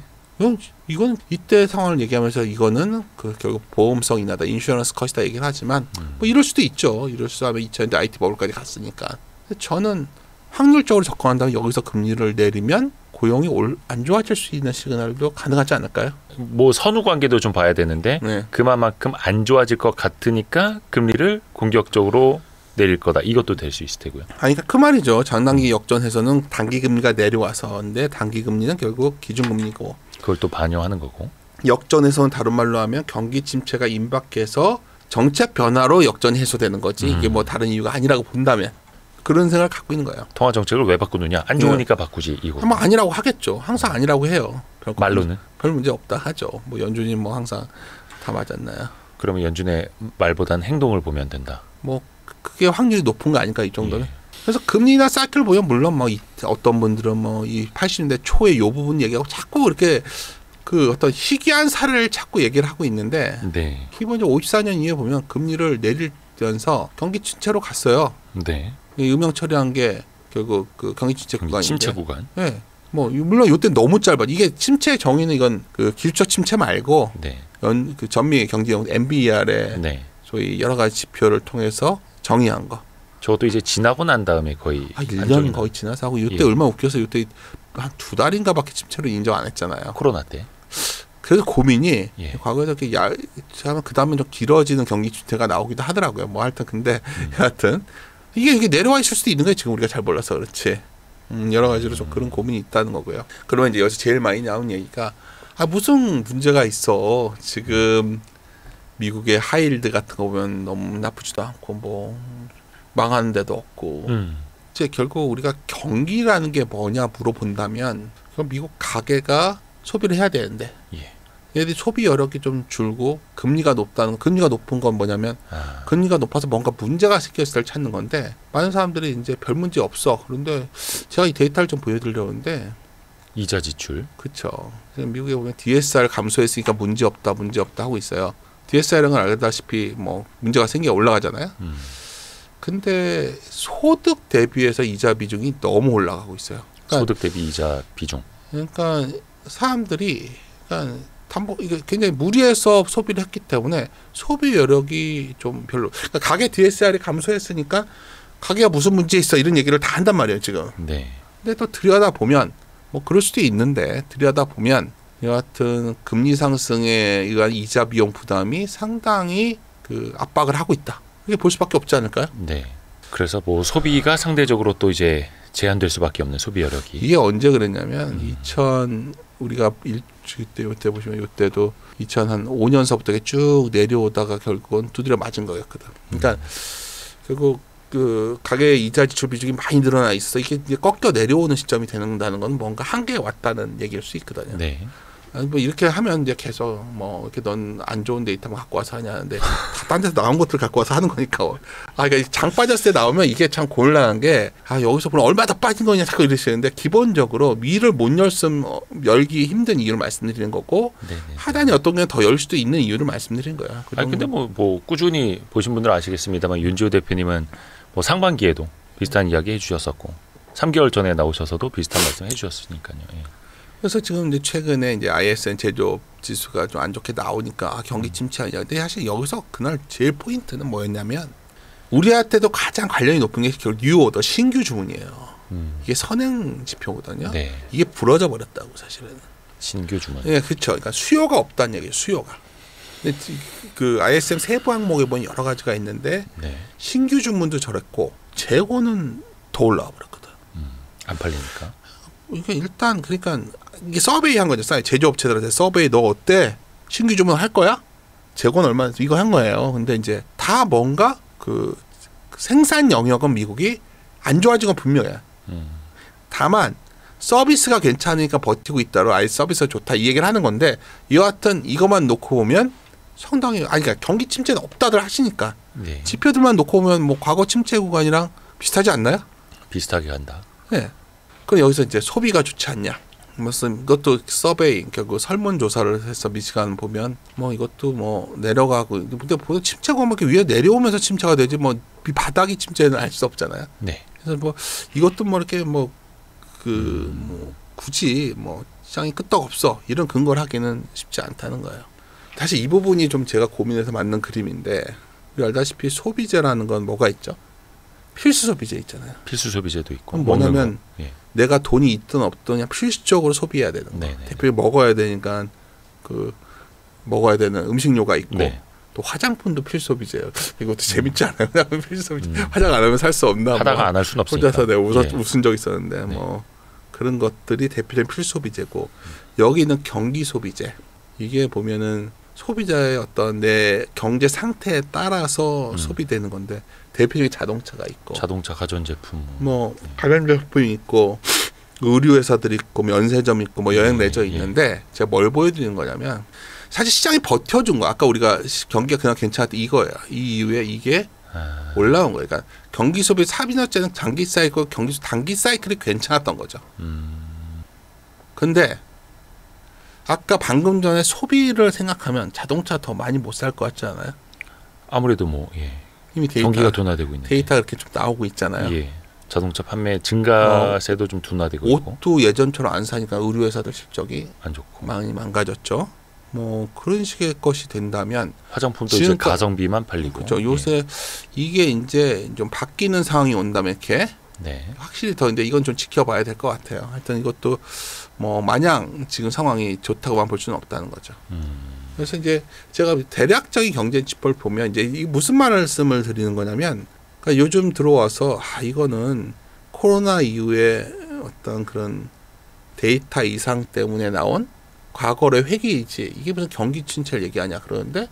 Speaker 3: 이건 이때 상황을 얘기하면서 이거는 그 결국 보험성 인하다, 인슈어런스 컷이다 얘기를 하지만 뭐 이럴 수도 있죠. 이럴 수 하면 2000년대 IT 버블까지 갔으니까. 근데 저는 확률적으로 접근한다면 여기서 금리를 내리면 고용이 안 좋아질 수 있는 시그널도 가능하지 않을까요?
Speaker 2: 뭐 선후 관계도 좀 봐야 되는데
Speaker 3: 네.
Speaker 2: 그만큼 안 좋아질 것 같으니까 금리를 공격적으로 내릴 거다. 이것도 될 수 있을 테고요.
Speaker 3: 아니, 그러니까 그 말이죠. 장단기 역전해서는 단기 금리가 내려와서 근데 단기 금리는 결국 기준 금리고
Speaker 2: 그걸 또 반영하는 거고.
Speaker 3: 역전해서는 다른 말로 하면 경기 침체가 임박해서 정책 변화로 역전 해소되는 거지. 이게 뭐 다른 이유가 아니라고 본다면 그런 생각을 갖고 있는 거예요.
Speaker 2: 통화 정책을 왜 바꾸느냐? 안 좋으니까 바꾸지 이거.
Speaker 3: 한번 아니라고 하겠죠. 항상 아니라고 해요.
Speaker 2: 말로는.
Speaker 3: 별 문제 없다 하죠. 뭐 연준이 뭐 항상 다 맞았나요?
Speaker 2: 그러면 연준의 말보단 행동을 보면 된다.
Speaker 3: 뭐 그게 확률이 높은 거 아닐까 이 정도는.
Speaker 2: 예.
Speaker 3: 그래서 금리나 사이클 보면 물론 뭐 어떤 분들은 뭐 이 80년대 초에 요 부분 얘기하고 자꾸 이렇게 그 어떤 희귀한 사례를 자꾸 얘기를 하고 있는데
Speaker 2: 네.
Speaker 3: 기본적으로 54년 이후에 보면 금리를 내리면서 경기 침체로 갔어요.
Speaker 2: 네.
Speaker 3: 이 음영 처리한 게 결국 그 경기 침체 구간인데.
Speaker 2: 침체 구간.
Speaker 3: 네. 뭐 물론 요때 너무 짧아. 이게 침체의 정의는 이건 그 기술적 침체 말고
Speaker 2: 네.
Speaker 3: 그 전미 경제용 MBER의
Speaker 2: 네.
Speaker 3: 소위 여러 가지 지표를 통해서 정의한 거.
Speaker 2: 저도 이제 지나고 난 다음에 거의
Speaker 3: 1년 거의 지나서 하고 이때
Speaker 2: 예.
Speaker 3: 얼마나 웃겨서 이때 한 2달인가밖에 침체를 인정 안 했잖아요.
Speaker 2: 코로나 때.
Speaker 3: 그래서 고민이
Speaker 2: 예.
Speaker 3: 과거에 이렇게 그 다음에 좀 길어지는 경기 침체가 나오기도 하더라고요. 뭐 하여튼 근데 하여튼 이게 내려와 있을 수도 있는 거예요. 지금 우리가 잘 몰라서 그렇지. 여러 가지로 좀 그런 고민이 있다는 거고요. 그러면 이제 여기서 제일 많이 나오는 얘기가 무슨 문제가 있어. 지금 미국의 하이힐드 같은 거 보면 너무 나쁘지도 않고 뭐 망하는 데도 없고 이제 결국 우리가 경기라는 게 뭐냐 물어본다면 그럼 미국 가계가 소비를 해야 되는데
Speaker 2: 예.
Speaker 3: 얘들이 소비 여력이 좀 줄고 금리가 높은 건 뭐냐면 금리가 높아서 뭔가 문제가 생겼을 때를 찾는 건데 많은 사람들이 이제 별 문제 없어. 그런데 제가 이 데이터를 좀 보여드리려는데
Speaker 2: 이자 지출.
Speaker 3: 그렇죠. 지금 미국에 보면 DSR 감소했으니까 문제 없다 하고 있어요. DSR은 알다시피 뭐 문제가 생겨 올라가잖아요. 근데 소득 대비해서 이자 비중이 너무 올라가고 있어요. 그러니까,
Speaker 2: 소득 대비 이자 비중.
Speaker 3: 그러니까 사람들이 그러니까 이게 굉장히 무리해서 소비를 했기 때문에 소비 여력이 좀 별로. 그러니까 가계 DSR이 감소했으니까 가계가 무슨 문제 있어 이런 얘기를 다 한단 말이에요 지금.
Speaker 2: 네.
Speaker 3: 근데 또 들여다 보면 뭐 그럴 수도 있는데 들여다 보면 여하튼 금리 상승에 의한 이자 비용 부담이 상당히 그 압박을 하고 있다. 이게 볼 수밖에 없지 않을까요?
Speaker 2: 네. 그래서 뭐 소비가 상대적으로 또 이제 제한될 수밖에 없는 소비 여력이.
Speaker 3: 이게 언제 그랬냐면 우리가 이때 보시면 이때도 2005년서부터 쭉 내려오다가 결국은 두드려 맞은 거였거든. 그러니까 결국 그 가계 이자 지출 비중이 많이 늘어나 있어. 이게 이제 꺾여 내려오는 시점이 되는다는 건 뭔가 한계에 왔다는 얘기일 수 있거든요.
Speaker 2: 네.
Speaker 3: 아니 뭐 이렇게 하면 이제 계속 뭐 이렇게 넌 안 좋은 데이터만 갖고 와서 하냐는데 다 딴 데서 나온 것들 갖고 와서 하는 거니까. 그러니까 장 빠졌을 때 나오면 이게 참 곤란한 게 여기서 보면 얼마 더 빠진 거냐 자꾸 이러시는데 기본적으로 위를 못 열기 힘든 이유를 말씀드리는 거고
Speaker 2: 네네.
Speaker 3: 하단이 어떤 게 더 열 수도 있는 이유를 말씀드린 거야.
Speaker 2: 아니 근데 뭐 꾸준히 보신 분들은 아시겠습니다만 윤지호 대표님은 뭐 상반기에도 비슷한 이야기 해주셨었고 3개월 전에 나오셔서도 비슷한 말씀 해주셨으니까요. 예.
Speaker 3: 그래서 지금 이제 최근에 이제 ISM 제조업 지수가 좀 안 좋게 나오니까 경기 침체하냐. 근데 사실 여기서 그날 제일 포인트는 뭐였냐면 우리한테도 가장 관련이 높은 게 결국 뉴오더 신규 주문이에요. 이게 선행 지표거든요.
Speaker 2: 네.
Speaker 3: 이게 부러져 버렸다고 사실은.
Speaker 2: 신규 주문.
Speaker 3: 네, 그렇죠. 그러니까 수요가 없다는 얘기예요. 수요가. 근데 그 ISM 세부 항목에 보면 여러 가지가 있는데
Speaker 2: 네.
Speaker 3: 신규 주문도 저랬고 재고는 더 올라와 버렸거든.
Speaker 2: 안 팔리니까.
Speaker 3: 이게 일단 그러니까 이게 서베이 한 거죠. 제조업체들한테 서베이 너 어때? 신규 주문 할 거야? 재고는 얼마? 이거 한 거예요. 근데 이제 다 뭔가 그 생산 영역은 미국이 안 좋아진 건 분명해. 다만 서비스가 괜찮으니까 버티고 있다로 아예 서비스가 좋다 이 얘기를 하는 건데 여하튼 이것만 놓고 보면 상당히 그러니까 경기 침체는 없다들 하시니까
Speaker 2: 네.
Speaker 3: 지표들만 놓고 보면 뭐 과거 침체 구간이랑 비슷하지 않나요?
Speaker 2: 비슷하게 간다.
Speaker 3: 네. 그럼 여기서 이제 소비가 좋지 않냐? 무슨 이것도 서베이 결국 설문조사를 해서 미시간 보면 뭐 이것도 뭐 내려가고 근데 보통 침체가 뭐 이렇게 위에 내려오면서 침체가 되지 뭐 바닥이 침체는 알 수 없잖아요.
Speaker 2: 네.
Speaker 3: 그래서 뭐 이것도 뭐 이렇게 뭐 굳이 뭐 시장이 끄떡없어 이런 근거를 하기는 쉽지 않다는 거예요. 사실 이 부분이 좀 제가 고민해서 만든 그림인데 우리 알다시피 소비재라는 건 뭐가 있죠? 필수 소비재 있잖아요.
Speaker 2: 필수 소비재도 있고.
Speaker 3: 그럼 뭐냐면
Speaker 2: 예.
Speaker 3: 내가 돈이 있든 없든 그냥 필수적으로 소비해야 되는 거.
Speaker 2: 네네.
Speaker 3: 대표적으로 먹어야 되니까 그 먹어야 되는 음식료가 있고
Speaker 2: 네.
Speaker 3: 또 화장품도 필수 소비재예요. 이것도 재밌지 않아요? 필수 소비재. 화장 안 하면 살 수 없나?
Speaker 2: 하다가
Speaker 3: 뭐.
Speaker 2: 안 할 수는 없으니까.
Speaker 3: 혼자서 내가
Speaker 2: 예.
Speaker 3: 웃은 적 있었는데
Speaker 2: 네.
Speaker 3: 뭐 그런 것들이 대표적인 필수 소비재고 여기는 경기 소비재. 이게 보면은 소비자의 어떤 내 경제 상태에 따라서 소비되는 건데 대표적인 자동차가 있고
Speaker 2: 자동차 가전제품.
Speaker 3: 뭐 가전제품이 있고 의류 회사들이 있고 면세점 있고 뭐 여행 레저
Speaker 2: 예.
Speaker 3: 있는데 제가 뭘 보여드리는 거냐면 사실 시장이 버텨준 거 아까 우리가 경기가 그냥 괜찮았다 이거예요. 이 이후에 이게 올라온 거예요. 그러니까 경기 소비 산업재는 장기 사이클 경기 단기 사이클이 괜찮았던 거죠. 근데 아까 방금 전에 소비를 생각하면 자동차 더 많이 못 살 것 같지 않아요?
Speaker 2: 아무래도 뭐 예.
Speaker 3: 이미
Speaker 2: 경기가 둔화되고 있는.
Speaker 3: 데이터가 이렇게 좀 나오고 있잖아요.
Speaker 2: 예. 자동차 판매 증가세도 좀 둔화되고 있고.
Speaker 3: 옷도 예전처럼 안 사니까 의류 회사들 실적이
Speaker 2: 안 좋고.
Speaker 3: 많이 망가졌죠. 뭐 그런 식의 것이 된다면
Speaker 2: 화장품도 이제
Speaker 3: 지금까-
Speaker 2: 가성비만 팔리고.
Speaker 3: 그렇죠. 요새 이게 이제 좀 바뀌는 상황이 온다면 이렇게
Speaker 2: 네.
Speaker 3: 확실히 더 근데 이건 좀 지켜봐야 될 것 같아요. 하여튼 이것도 뭐 마냥 지금 상황이 좋다고만 볼 수는 없다는 거죠. 그래서 이제 제가 대략적인 경제 지표를 보면 이제 이 무슨 말씀을 드리는 거냐면 그러니까 요즘 들어와서 이거는 코로나 이후에 어떤 그런 데이터 이상 때문에 나온 과거의 회귀이지 이게 무슨 경기 침체를 얘기하냐 그러는데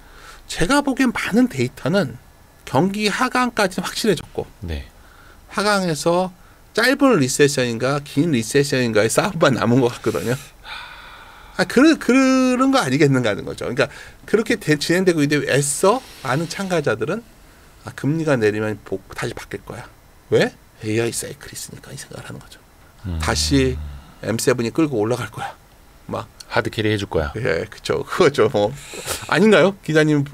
Speaker 3: 제가 보기엔 많은 데이터는 경기 하강까지는 확실해졌고
Speaker 2: 네.
Speaker 3: 하강에서 짧은 리세션인가 긴 리세션인가의 싸움만 남은 것 같거든요. 그런 거 아니겠는가 하는 거죠. 그러니까 그렇게 진행되고 있는데 애써 많은 참가자들은 금리가 내리면 다시 바뀔 거야. 왜? AI 사이클이 있으니까 이 생각을 하는 거죠. 다시 M7이 끌고 올라갈 거야. 막
Speaker 2: 하드캐리 해줄 거야.
Speaker 3: 예, 그렇죠. 그거죠. 뭐 아닌가요? 기자님,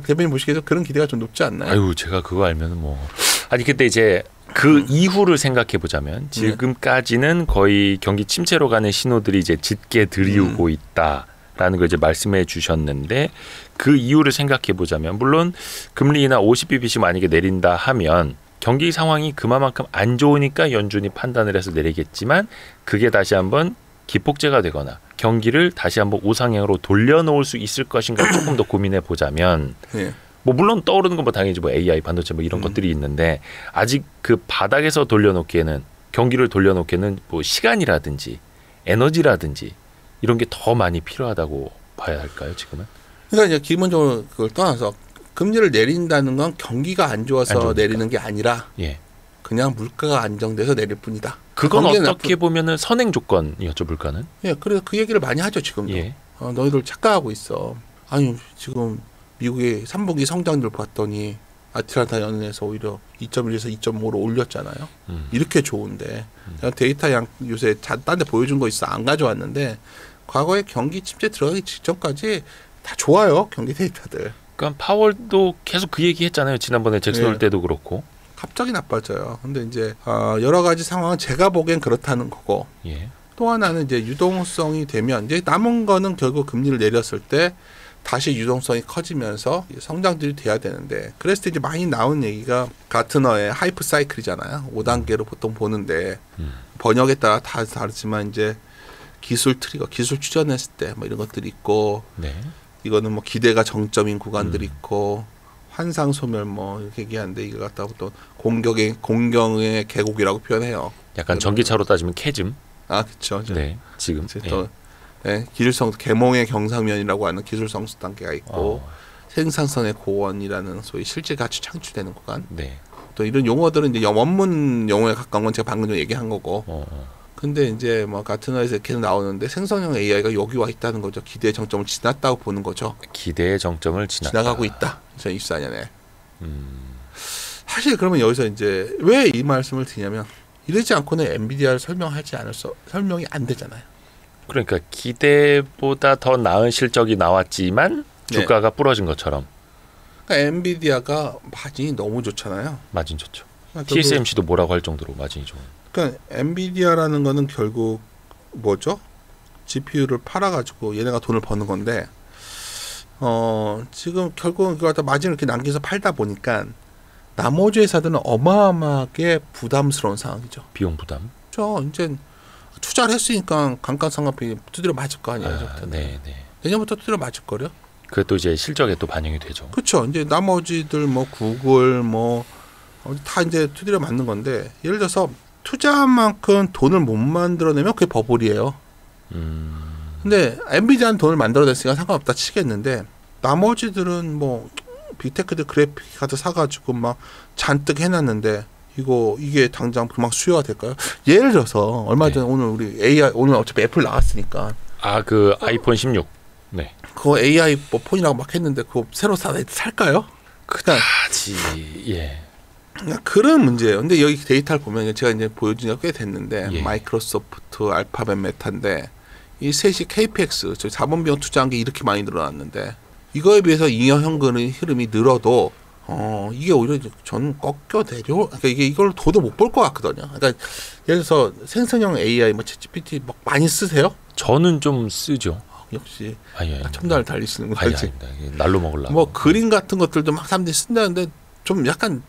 Speaker 3: 대표님 보시기에도 그런 기대가 좀 높지 않나요?
Speaker 2: 아유, 제가 그거 알면 뭐 아니 근데 이제 그 이후를 생각해 보자면 지금까지는 거의 경기 침체로 가는 신호들이 이제 짙게 들이오고 있다라는 걸 이제 말씀해 주셨는데 그 이후를 생각해 보자면 물론 금리 인하 50bp씩 만약에 내린다 하면 경기 상황이 그만큼 안 좋으니까 연준이 판단을 해서 내리겠지만 그게 다시 한번 기폭제가 되거나 경기를 다시 한번 우상향으로 돌려놓을 수 있을 것인가 조금 더 고민해 보자면
Speaker 3: 예.
Speaker 2: 뭐 물론 떠오르는 건 뭐 당연히 뭐 AI 반도체 뭐 이런 것들이 있는데 아직 그 바닥에서 돌려놓기에는 경기를 돌려놓기에는 뭐 시간이라든지 에너지라든지 이런 게 더 많이 필요하다고 봐야 할까요 지금은?
Speaker 3: 그러니까 이제 기본적으로 그걸 떠나서 금리를 내린다는 건 경기가 안 좋아서
Speaker 2: 안 좋으니까.
Speaker 3: 내리는 게 아니라
Speaker 2: 예.
Speaker 3: 그냥 물가가 안정돼서 내릴 뿐이다.
Speaker 2: 그건
Speaker 3: 경기는
Speaker 2: 어떻게 보면은 선행 조건이었죠 물가는?
Speaker 3: 예, 그래서 그 얘기를 많이 하죠 지금도.
Speaker 2: 예.
Speaker 3: 너희들 착각하고 있어. 아니 지금 미국의 3분기 성장률 봤더니 아틀란타 연은에서 오히려 2.1에서 2.5로 올렸잖아요. 이렇게 좋은데 데이터 양 요새 딴 데 보여준 거 있어 안 가져왔는데 과거에 경기 침체 들어가기 직전까지 다 좋아요 경기 데이터들.
Speaker 2: 그러니까 파월도 계속 그 얘기했잖아요 지난번에 잭슨 홀
Speaker 3: 예.
Speaker 2: 때도 그렇고.
Speaker 3: 갑자기 나빠져요. 근데 이제 여러 가지 상황은 제가 보기엔 그렇다는 거고
Speaker 2: 예.
Speaker 3: 또 하나는 이제 유동성이 되면 이제 남은 거는 결국 금리를 내렸을 때 다시 유동성이 커지면서 성장들이 돼야 되는데 그랬을 때 이제 많이 나온 얘기가 가트너의 하이프 사이클이잖아요. 5단계로 보통 보는데 번역에 따라 다 다르지만 이제 기술 트리거, 기술 추전했을 때 뭐 이런 것들이 있고
Speaker 2: 네.
Speaker 3: 이거는 뭐 기대가 정점인 구간들이 있고 환상 소멸 뭐 이렇게 얘기하는데 이거 갖다가 또 공경의 계곡이라고 표현해요.
Speaker 2: 약간 전기차로 따지면 캐즘.
Speaker 3: 그렇죠.
Speaker 2: 네. 지금.
Speaker 3: 이제 또 기술성 계몽의 경상면이라고 하는 기술성수 단계가 있고 생산성의 고원이라는 소위 실제 가치 창출되는 구간.
Speaker 2: 네.
Speaker 3: 또 이런 용어들은 이제 원문 용어에 가까운 건 제가 방금 전에 얘기한 거고. 근데 이제 뭐 가트너에서 계속 나오는데 생성형 AI가 여기 와 있다는 거죠. 기대의 정점을 지났다고 보는 거죠.
Speaker 2: 기대의 정점을
Speaker 3: 지나가고 있다. 2024년에. 사실 그러면 여기서 이제 왜 이 말씀을 드리냐면 이러지 않고는 엔비디아를 설명이 안 되잖아요.
Speaker 2: 그러니까 기대보다 더 나은 실적이 나왔지만 주가가 부러진 것처럼.
Speaker 3: 그러니까 엔비디아가 마진이 너무 좋잖아요.
Speaker 2: 마진 좋죠.
Speaker 3: 그러니까
Speaker 2: TSMC도 뭐라고 할 정도로 마진이 좋은.
Speaker 3: 그러니까 엔비디아라는 거는 결국 뭐죠? GPU를 팔아가지고 얘네가 돈을 버는 건데 지금 결국은 그걸 갖다 마진을 이렇게 남겨서 팔다 보니까 나머지 회사들은 어마어마하게 부담스러운 상황이죠.
Speaker 2: 비용 부담.
Speaker 3: 그렇죠. 이제 투자를 했으니까 감가상각비 두드려 맞을 거 아니에요.
Speaker 2: 네.
Speaker 3: 내년부터 두드려 맞을 거요.
Speaker 2: 그것도 이제 실적에 또 반영이 되죠.
Speaker 3: 그렇죠. 이제 나머지들 뭐 구글 다 이제 두드려 맞는 건데 예를 들어서 투자한 만큼 돈을 못 만들어내면 그게 버블이에요. 근데 엔비디아는 돈을 만들어냈으니까 상관없다 치겠는데 나머지들은 뭐 빅테크들 그래픽 카드 사가지고 막 잔뜩 해놨는데 이게 당장 막 수요가 될까요? 예를 들어서 얼마 전에 오늘 우리 AI 오늘 어차피 애플 나왔으니까
Speaker 2: 그 아이폰 16. 네.
Speaker 3: 그거 AI 뭐 폰이라고 막 했는데 그거 새로 살까요?
Speaker 2: 그다지 예.
Speaker 3: 그런 문제예요. 근데 여기 데이터를 보면 제가 이제 보여준 지가 꽤 됐는데
Speaker 2: 예.
Speaker 3: 마이크로소프트, 알파벳, 메타인데 이 셋이 KPX, 저 자본 비용 투자한 게 이렇게 많이 늘어났는데 이거에 비해서 잉여 현금의 흐름이 늘어도 이게 오히려 저는 꺾여 내려. 그러니까 이걸 도도 못 볼 것 같거든요. 그러니까 예를 들어서 생성형 AI, 뭐 챗GPT 막 많이 쓰세요?
Speaker 2: 저는 좀 쓰죠.
Speaker 3: 역시
Speaker 2: 아니.
Speaker 3: 첨단을 달리시는구나.
Speaker 2: 아닙니다. 날로 먹으려고.
Speaker 3: 뭐 그림 같은 것들도 막 사람들이 쓴다는데 좀 약간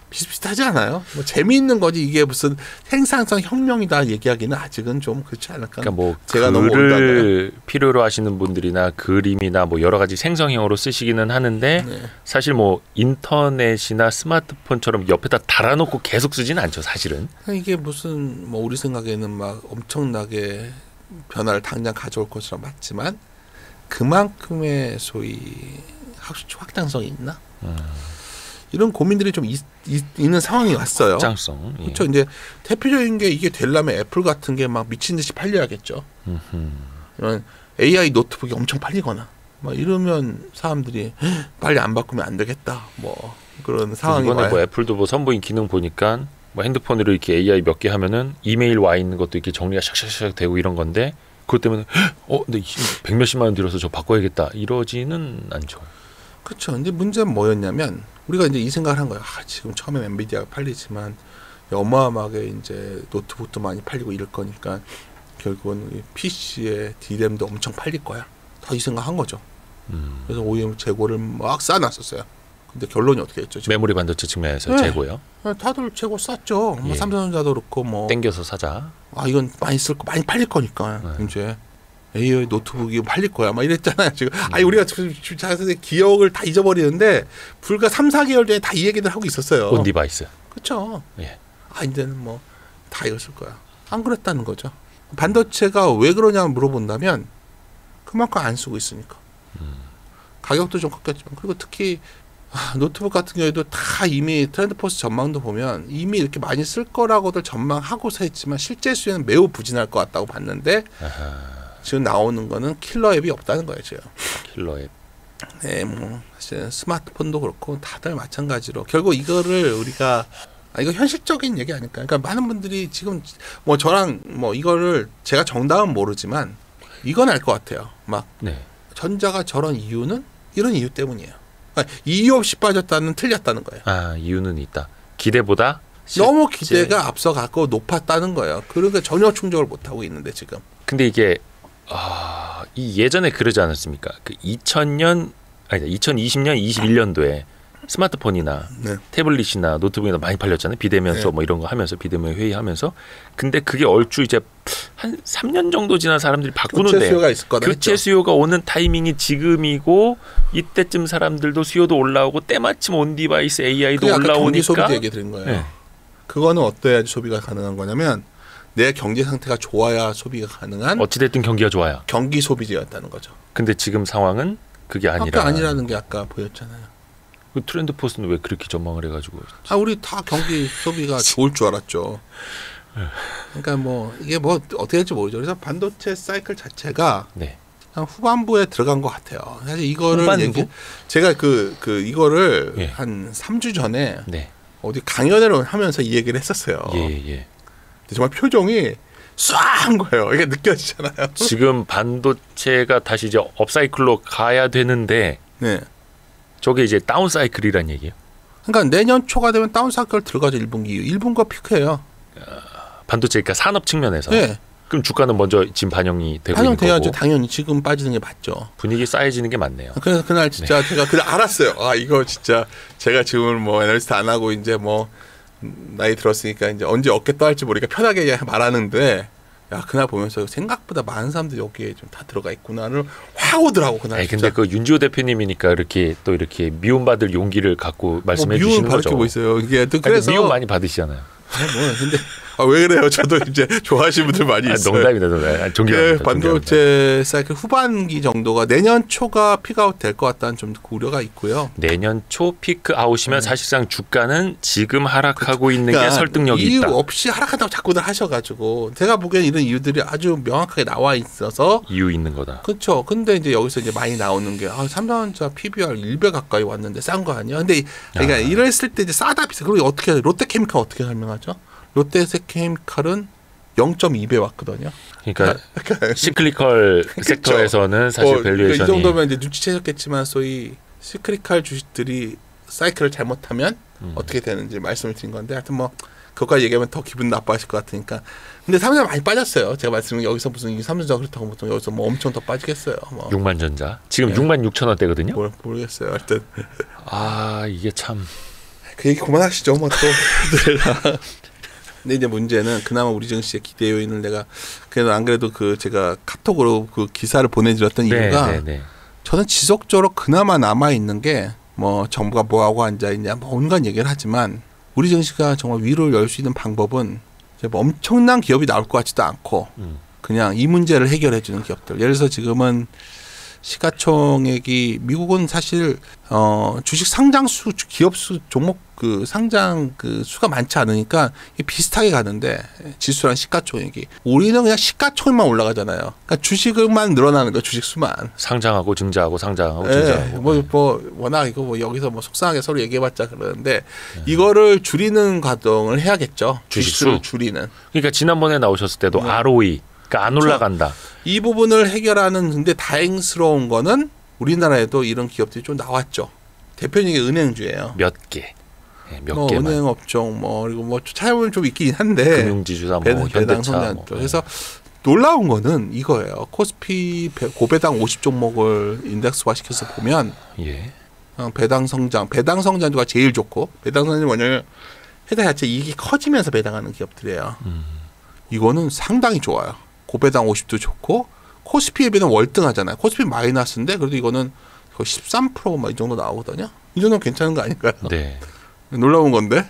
Speaker 3: 비슷비슷하지 않아요? 뭐 재미있는 거지 이게 무슨 생산성 혁명이다 얘기하기는 아직은 좀 그렇지 않을까.
Speaker 2: 그러니까 뭐
Speaker 3: 제가 너무
Speaker 2: 글을 필요로 하시는 분들이나 그림이나 뭐 여러 가지 생성형으로 쓰시기는 하는데 사실 뭐 인터넷이나 스마트폰처럼 옆에다 달아놓고 계속 쓰지는 않죠, 사실은.
Speaker 3: 이게 무슨 뭐 우리 생각에는 막 엄청나게 변화를 당장 가져올 것처럼 맞지만 그만큼의 소위 확장성이 있나? 이런 고민들이 좀 있는 상황이 왔어요.
Speaker 2: 확장성. 예.
Speaker 3: 그렇죠. 이제 대표적인 게 이게 되려면 애플 같은 게 막 미친 듯이 팔려야겠죠. 이런 AI 노트북이 엄청 팔리거나 막 이러면 사람들이 빨리 안 바꾸면 안 되겠다. 뭐 그런 상황이
Speaker 2: 이번에
Speaker 3: 와요.
Speaker 2: 뭐 애플도 뭐 선보인 기능 보니까 뭐 핸드폰으로 이렇게 AI 몇 개 하면은 이메일 와 있는 것도 이렇게 정리가 샥샥샥 되고 이런 건데 그것 때문에 근데 100몇십만 원 들여서 저 바꿔야겠다 이러지는 않죠.
Speaker 3: 그렇죠. 근데 문제는 뭐였냐면 우리가 이제 이 생각을 한 거예요. 지금 처음에 엔비디아가 팔리지만 어마어마하게 이제 노트북도 많이 팔리고 이럴 거니까 결국은 PC에 D램도 엄청 팔릴 거야. 다 이 생각한 거죠. 그래서 OEM 재고를 막 쌓아놨었어요. 근데 결론이 어떻게 됐죠? 지금?
Speaker 2: 메모리 반도체 측면에서
Speaker 3: 네.
Speaker 2: 재고요.
Speaker 3: 다들 재고 쌌죠. 뭐
Speaker 2: 예.
Speaker 3: 삼성전자도 그렇고 뭐.
Speaker 2: 땡겨서 사자.
Speaker 3: 이건 많이 쓸 거 많이 팔릴 거니까 이제 AI 노트북이 팔릴 거야. 막 이랬잖아요. 지금 우리가 지금 자세히 기억을 다 잊어버리는데 불과 3-4개월 전에 다 이 얘기들 하고 있었어요.
Speaker 2: 온 디바이스.
Speaker 3: 그렇죠.
Speaker 2: 예.
Speaker 3: 이제는 뭐 다 이거 쓸 거야. 안 그랬다는 거죠. 반도체가 왜 그러냐 물어본다면 그만큼 안 쓰고 있으니까. 가격도 좀 컸겠지만 그리고 특히 노트북 같은 경우에도 다 이미 트렌드포스 전망도 보면 이미 이렇게 많이 쓸 거라고들 전망하고서 했지만 실제 수요는 매우 부진할 것 같다고 봤는데 지금 나오는 거는 킬러 앱이 없다는 거예요. 지금.
Speaker 2: 킬러 앱.
Speaker 3: 네, 뭐 사실 스마트폰도 그렇고 다들 마찬가지로 결국 이거를 우리가 이거 현실적인 얘기 아닐까. 그러니까 많은 분들이 지금 뭐 저랑 뭐 이거를 제가 정답은 모르지만 이건 알 것 같아요. 막
Speaker 2: 네.
Speaker 3: 전자가 저런 이유는 이런 이유 때문이에요. 이유 없이 빠졌다는 틀렸다는 거예요.
Speaker 2: 이유는 있다. 기대보다
Speaker 3: 너무 기대가 앞서가고 높았다는 거예요. 그러니까 전혀 충족을 못 하고 있는데 지금.
Speaker 2: 근데 이게 이 예전에 그러지 않았습니까? 그 2020년 21년도에 스마트폰이나
Speaker 3: 네.
Speaker 2: 태블릿이나 노트북이나 많이 팔렸잖아요. 비대면서
Speaker 3: 네.
Speaker 2: 뭐 이런 거 하면서 비대면 회의하면서. 근데 그게 얼추 이제 한 3년 정도 지난 사람들이 바꾸는데
Speaker 3: 교체 수요가 있을 거다
Speaker 2: 교체
Speaker 3: 했죠.
Speaker 2: 수요가 오는 타이밍이 지금이고 이때쯤 사람들도 수요도 올라오고 때마침 온 디바이스 AI도
Speaker 3: 그게 아까 경기
Speaker 2: 올라오니까
Speaker 3: 소비 얘기 드린 거예요.
Speaker 2: 네.
Speaker 3: 그거는 어떠해야지 소비가 가능한 거냐면 내 경제 상태가 좋아야 소비가 가능한
Speaker 2: 어찌됐든 경기가 좋아요.
Speaker 3: 경기 소비재였다는 거죠.
Speaker 2: 근데 지금 상황은 그게 아니라.
Speaker 3: 아까 아니라는 게 아까 보였잖아요.
Speaker 2: 그 트렌드 포스는 왜 그렇게 전망을 해가지고.
Speaker 3: 우리 다 경기 소비가 좋을 줄 알았죠. 그러니까 뭐 이게 뭐 어떻게 될지 모르죠. 그래서 반도체 사이클 자체가
Speaker 2: 네.
Speaker 3: 한 후반부에 들어간 것 같아요. 사실 이거를
Speaker 2: 후반부?
Speaker 3: 제가 이거를
Speaker 2: 예.
Speaker 3: 한 3주 전에
Speaker 2: 네.
Speaker 3: 어디 강연회를 하면서 이 얘기를 했었어요.
Speaker 2: 예.
Speaker 3: 근데 정말 표정이 쏴한 거예요. 이게 느껴지잖아요.
Speaker 2: 지금 반도체가 다시 이제 업사이클로 가야 되는데
Speaker 3: 네.
Speaker 2: 저게 이제 다운 사이클이란 얘기예요.
Speaker 3: 그러니까 내년 초가 되면 다운 사이클 들어가죠. 1분기. 1분기가 피크예요.
Speaker 2: 반도체 그러니까 산업 측면에서.
Speaker 3: 네.
Speaker 2: 그럼 주가는 먼저 지금 반영이 되고 있는
Speaker 3: 반영돼야죠.
Speaker 2: 거고.
Speaker 3: 당연히 지금 빠지는 게 맞죠.
Speaker 2: 분위기 쌓여지는 게 맞네요.
Speaker 3: 그래서 그날 진짜 제가 그날 알았어요. 이거 진짜 제가 지금 뭐 애널리스트 안 하고 이제 뭐 나이 들었으니까 이제 언제 어깨 떠할지 모르니까 편하게 말하는데 그날 보면서 생각보다 많은 사람들이 여기에 좀 다 들어가 있구나를 확 오더라고 그날.
Speaker 2: 근데 그 윤지호 대표님이니까 이렇게 또 이렇게 미움받을 용기를 갖고 말씀해 주시는
Speaker 3: 미움을
Speaker 2: 거죠.
Speaker 3: 받고 있어요. 이게 또
Speaker 2: 그래서
Speaker 3: 그래서
Speaker 2: 미움 많이 받으시잖아요.
Speaker 3: 근데 왜 그래요? 저도 이제 좋아하시는 분들 많이 있어요.
Speaker 2: 농담입니다. 존경합니다.
Speaker 3: 반도체 사이클 후반기 정도가 내년 초가 픽아웃 될 것 같다는 좀 우려가 있고요.
Speaker 2: 내년 초 피크 아웃이면 사실상 주가는 지금 하락하고 있는 게 설득력이
Speaker 3: 이유
Speaker 2: 있다.
Speaker 3: 없이 하락한다고 자꾸들 하셔가지고 제가 보기엔 이런 이유들이 아주 명확하게 나와 있어서
Speaker 2: 이유 있는 거다.
Speaker 3: 그렇죠. 근데 이제 여기서 이제 많이 나오는 게 삼성전자 PBR 1배 가까이 왔는데 싼 거 아니야? 근데 그러니까 이랬을 때 이제 싸다 비싸. 그리고 어떻게 롯데케미칼 어떻게 설명하죠? 롯데케미칼은 0.2배 왔거든요.
Speaker 2: 그러니까 시클리컬 섹터에서는 사실 밸류에이션이
Speaker 3: 이 정도면 이제 눈치채셨겠지만 소위 시크리칼 주식들이 사이클을 잘못하면 어떻게 되는지 말씀을 드린 건데 하여튼 뭐 그것까지 얘기하면 더 기분 나빠하실 것 같으니까. 근데 삼성전자 많이 빠졌어요. 제가 말씀드린 여기서 무슨 삼성전자 그렇다고 보통 여기서 뭐 엄청 더 빠지겠어요. 뭐
Speaker 2: 6만전자 지금 6만 6천 원대거든요.
Speaker 3: 모르겠어요. 하여튼
Speaker 2: 이게 참
Speaker 3: 그 얘기 그만하시죠. 뭐 또. 근데 이제 문제는 그나마 우리 증시의 기대 요인을 내가 그래도 안 그래도 제가 카톡으로 그 기사를 보내드렸던 이유가 저는 지속적으로 그나마 남아 있는 게 뭐 정부가 뭐 하고 앉아 있냐 뭐 온갖 얘기를 하지만 우리 증시가 정말 위로를 열 수 있는 방법은 이제 뭐 엄청난 기업이 나올 것 같지도 않고 그냥 이 문제를 해결해 주는 기업들. 예를 들어서 지금은 시가총액이 미국은 사실 주식 상장 수 기업 수 종목 그 상장 그 수가 많지 않으니까 비슷하게 가는데 지수랑 시가총액이 우리는 그냥 시가총액만 올라가잖아요. 그러니까 주식만 늘어나는 거 주식 수만
Speaker 2: 상장하고 증자하고 상장하고 증자하고
Speaker 3: 뭐 워낙 이거 뭐 여기서 뭐 속상하게 서로 얘기해봤자 그러는데 이거를 줄이는 과정을 해야겠죠. 주식수를 줄이는.
Speaker 2: 그러니까 지난번에 나오셨을 때도 ROE 그러니까 안 올라간다.
Speaker 3: 이 부분을 해결하는 근데 다행스러운 거는 우리나라에도 이런 기업들이 좀 나왔죠. 대표적인 게 은행주예요.
Speaker 2: 몇 개. 네, 몇
Speaker 3: 뭐
Speaker 2: 개만.
Speaker 3: 은행 업종 뭐 그리고 뭐 찾아보면 좀 있긴 한데
Speaker 2: 금융지주다 뭐 현대차 뭐.
Speaker 3: 그래서 놀라운 거는 이거예요. 코스피 고배당 50종목을 인덱스화 시켜서 보면
Speaker 2: 예.
Speaker 3: 배당 성장도가 제일 좋고 배당 성장이 뭐냐면 회사 자체 이익이 커지면서 배당하는 기업들이에요. 이거는 상당히 좋아요. 고배당 50도 좋고 코스피에 비해는 월등하잖아요. 코스피 마이너스인데 그래도 이거는 거의 13%막 이 정도 나오거든요. 이 정도는 괜찮은 거 아닐까요?
Speaker 2: 네.
Speaker 3: 놀라운 건데.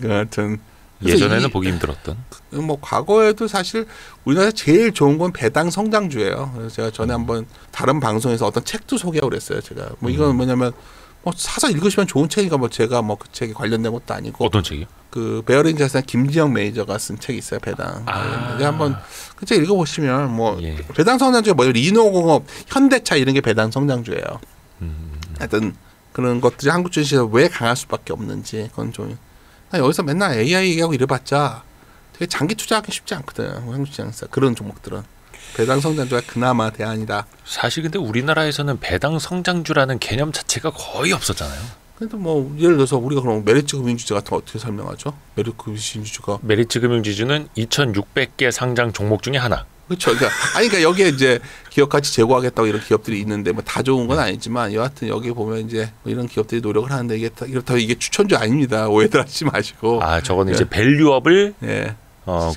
Speaker 3: 하여튼
Speaker 2: 예전에는 보기 힘들었던.
Speaker 3: 뭐 과거에도 사실 우리나라에서 제일 좋은 건 배당 성장주예요. 그래서 제가 전에 한번 다른 방송에서 어떤 책도 소개하고 그랬어요. 제가 뭐 이건 뭐냐면 뭐 사서 읽으시면 좋은 책이니까 뭐 제가 뭐 그 책에 관련된 것도 아니고.
Speaker 2: 어떤 책이요?
Speaker 3: 그 베어링 자산 김지영 매니저가 쓴 책이 있어요. 배당. 근데 한번 그 책 읽어보시면 뭐
Speaker 2: 예.
Speaker 3: 배당 성장주가 뭐예요? 리노공업, 현대차 이런 게 배당 성장주예요. 하여튼 그런 것들이 한국 주식에서 왜 강할 수밖에 없는지 그건 좀 여기서 맨날 AI 얘기하고 이래봤자 되게 장기 투자하기 쉽지 않거든. 한국 시장에서 그런 종목들은 배당 성장주가 그나마 대안이다.
Speaker 2: 사실 근데 우리나라에서는 배당 성장주라는 개념 자체가 거의 없었잖아요.
Speaker 3: 그래도 뭐 예를 들어서 우리가 그럼 메리츠 금융지주 같은 거 어떻게 설명하죠? 메리츠 금융지주가
Speaker 2: 메리츠 금융지주는 2,600개 상장 종목 중에 하나.
Speaker 3: 그렇죠. 그러니까 여기에 이제 기업 가치 제고하겠다고 이런 기업들이 있는데 뭐 다 좋은 건 아니지만 여하튼 여기 보면 이제 뭐 이런 기업들이 노력을 하는데 이렇다고 이게 추천주 아닙니다. 오해들 하지 마시고.
Speaker 2: 저거는
Speaker 3: 예.
Speaker 2: 이제 밸류업을
Speaker 3: 예.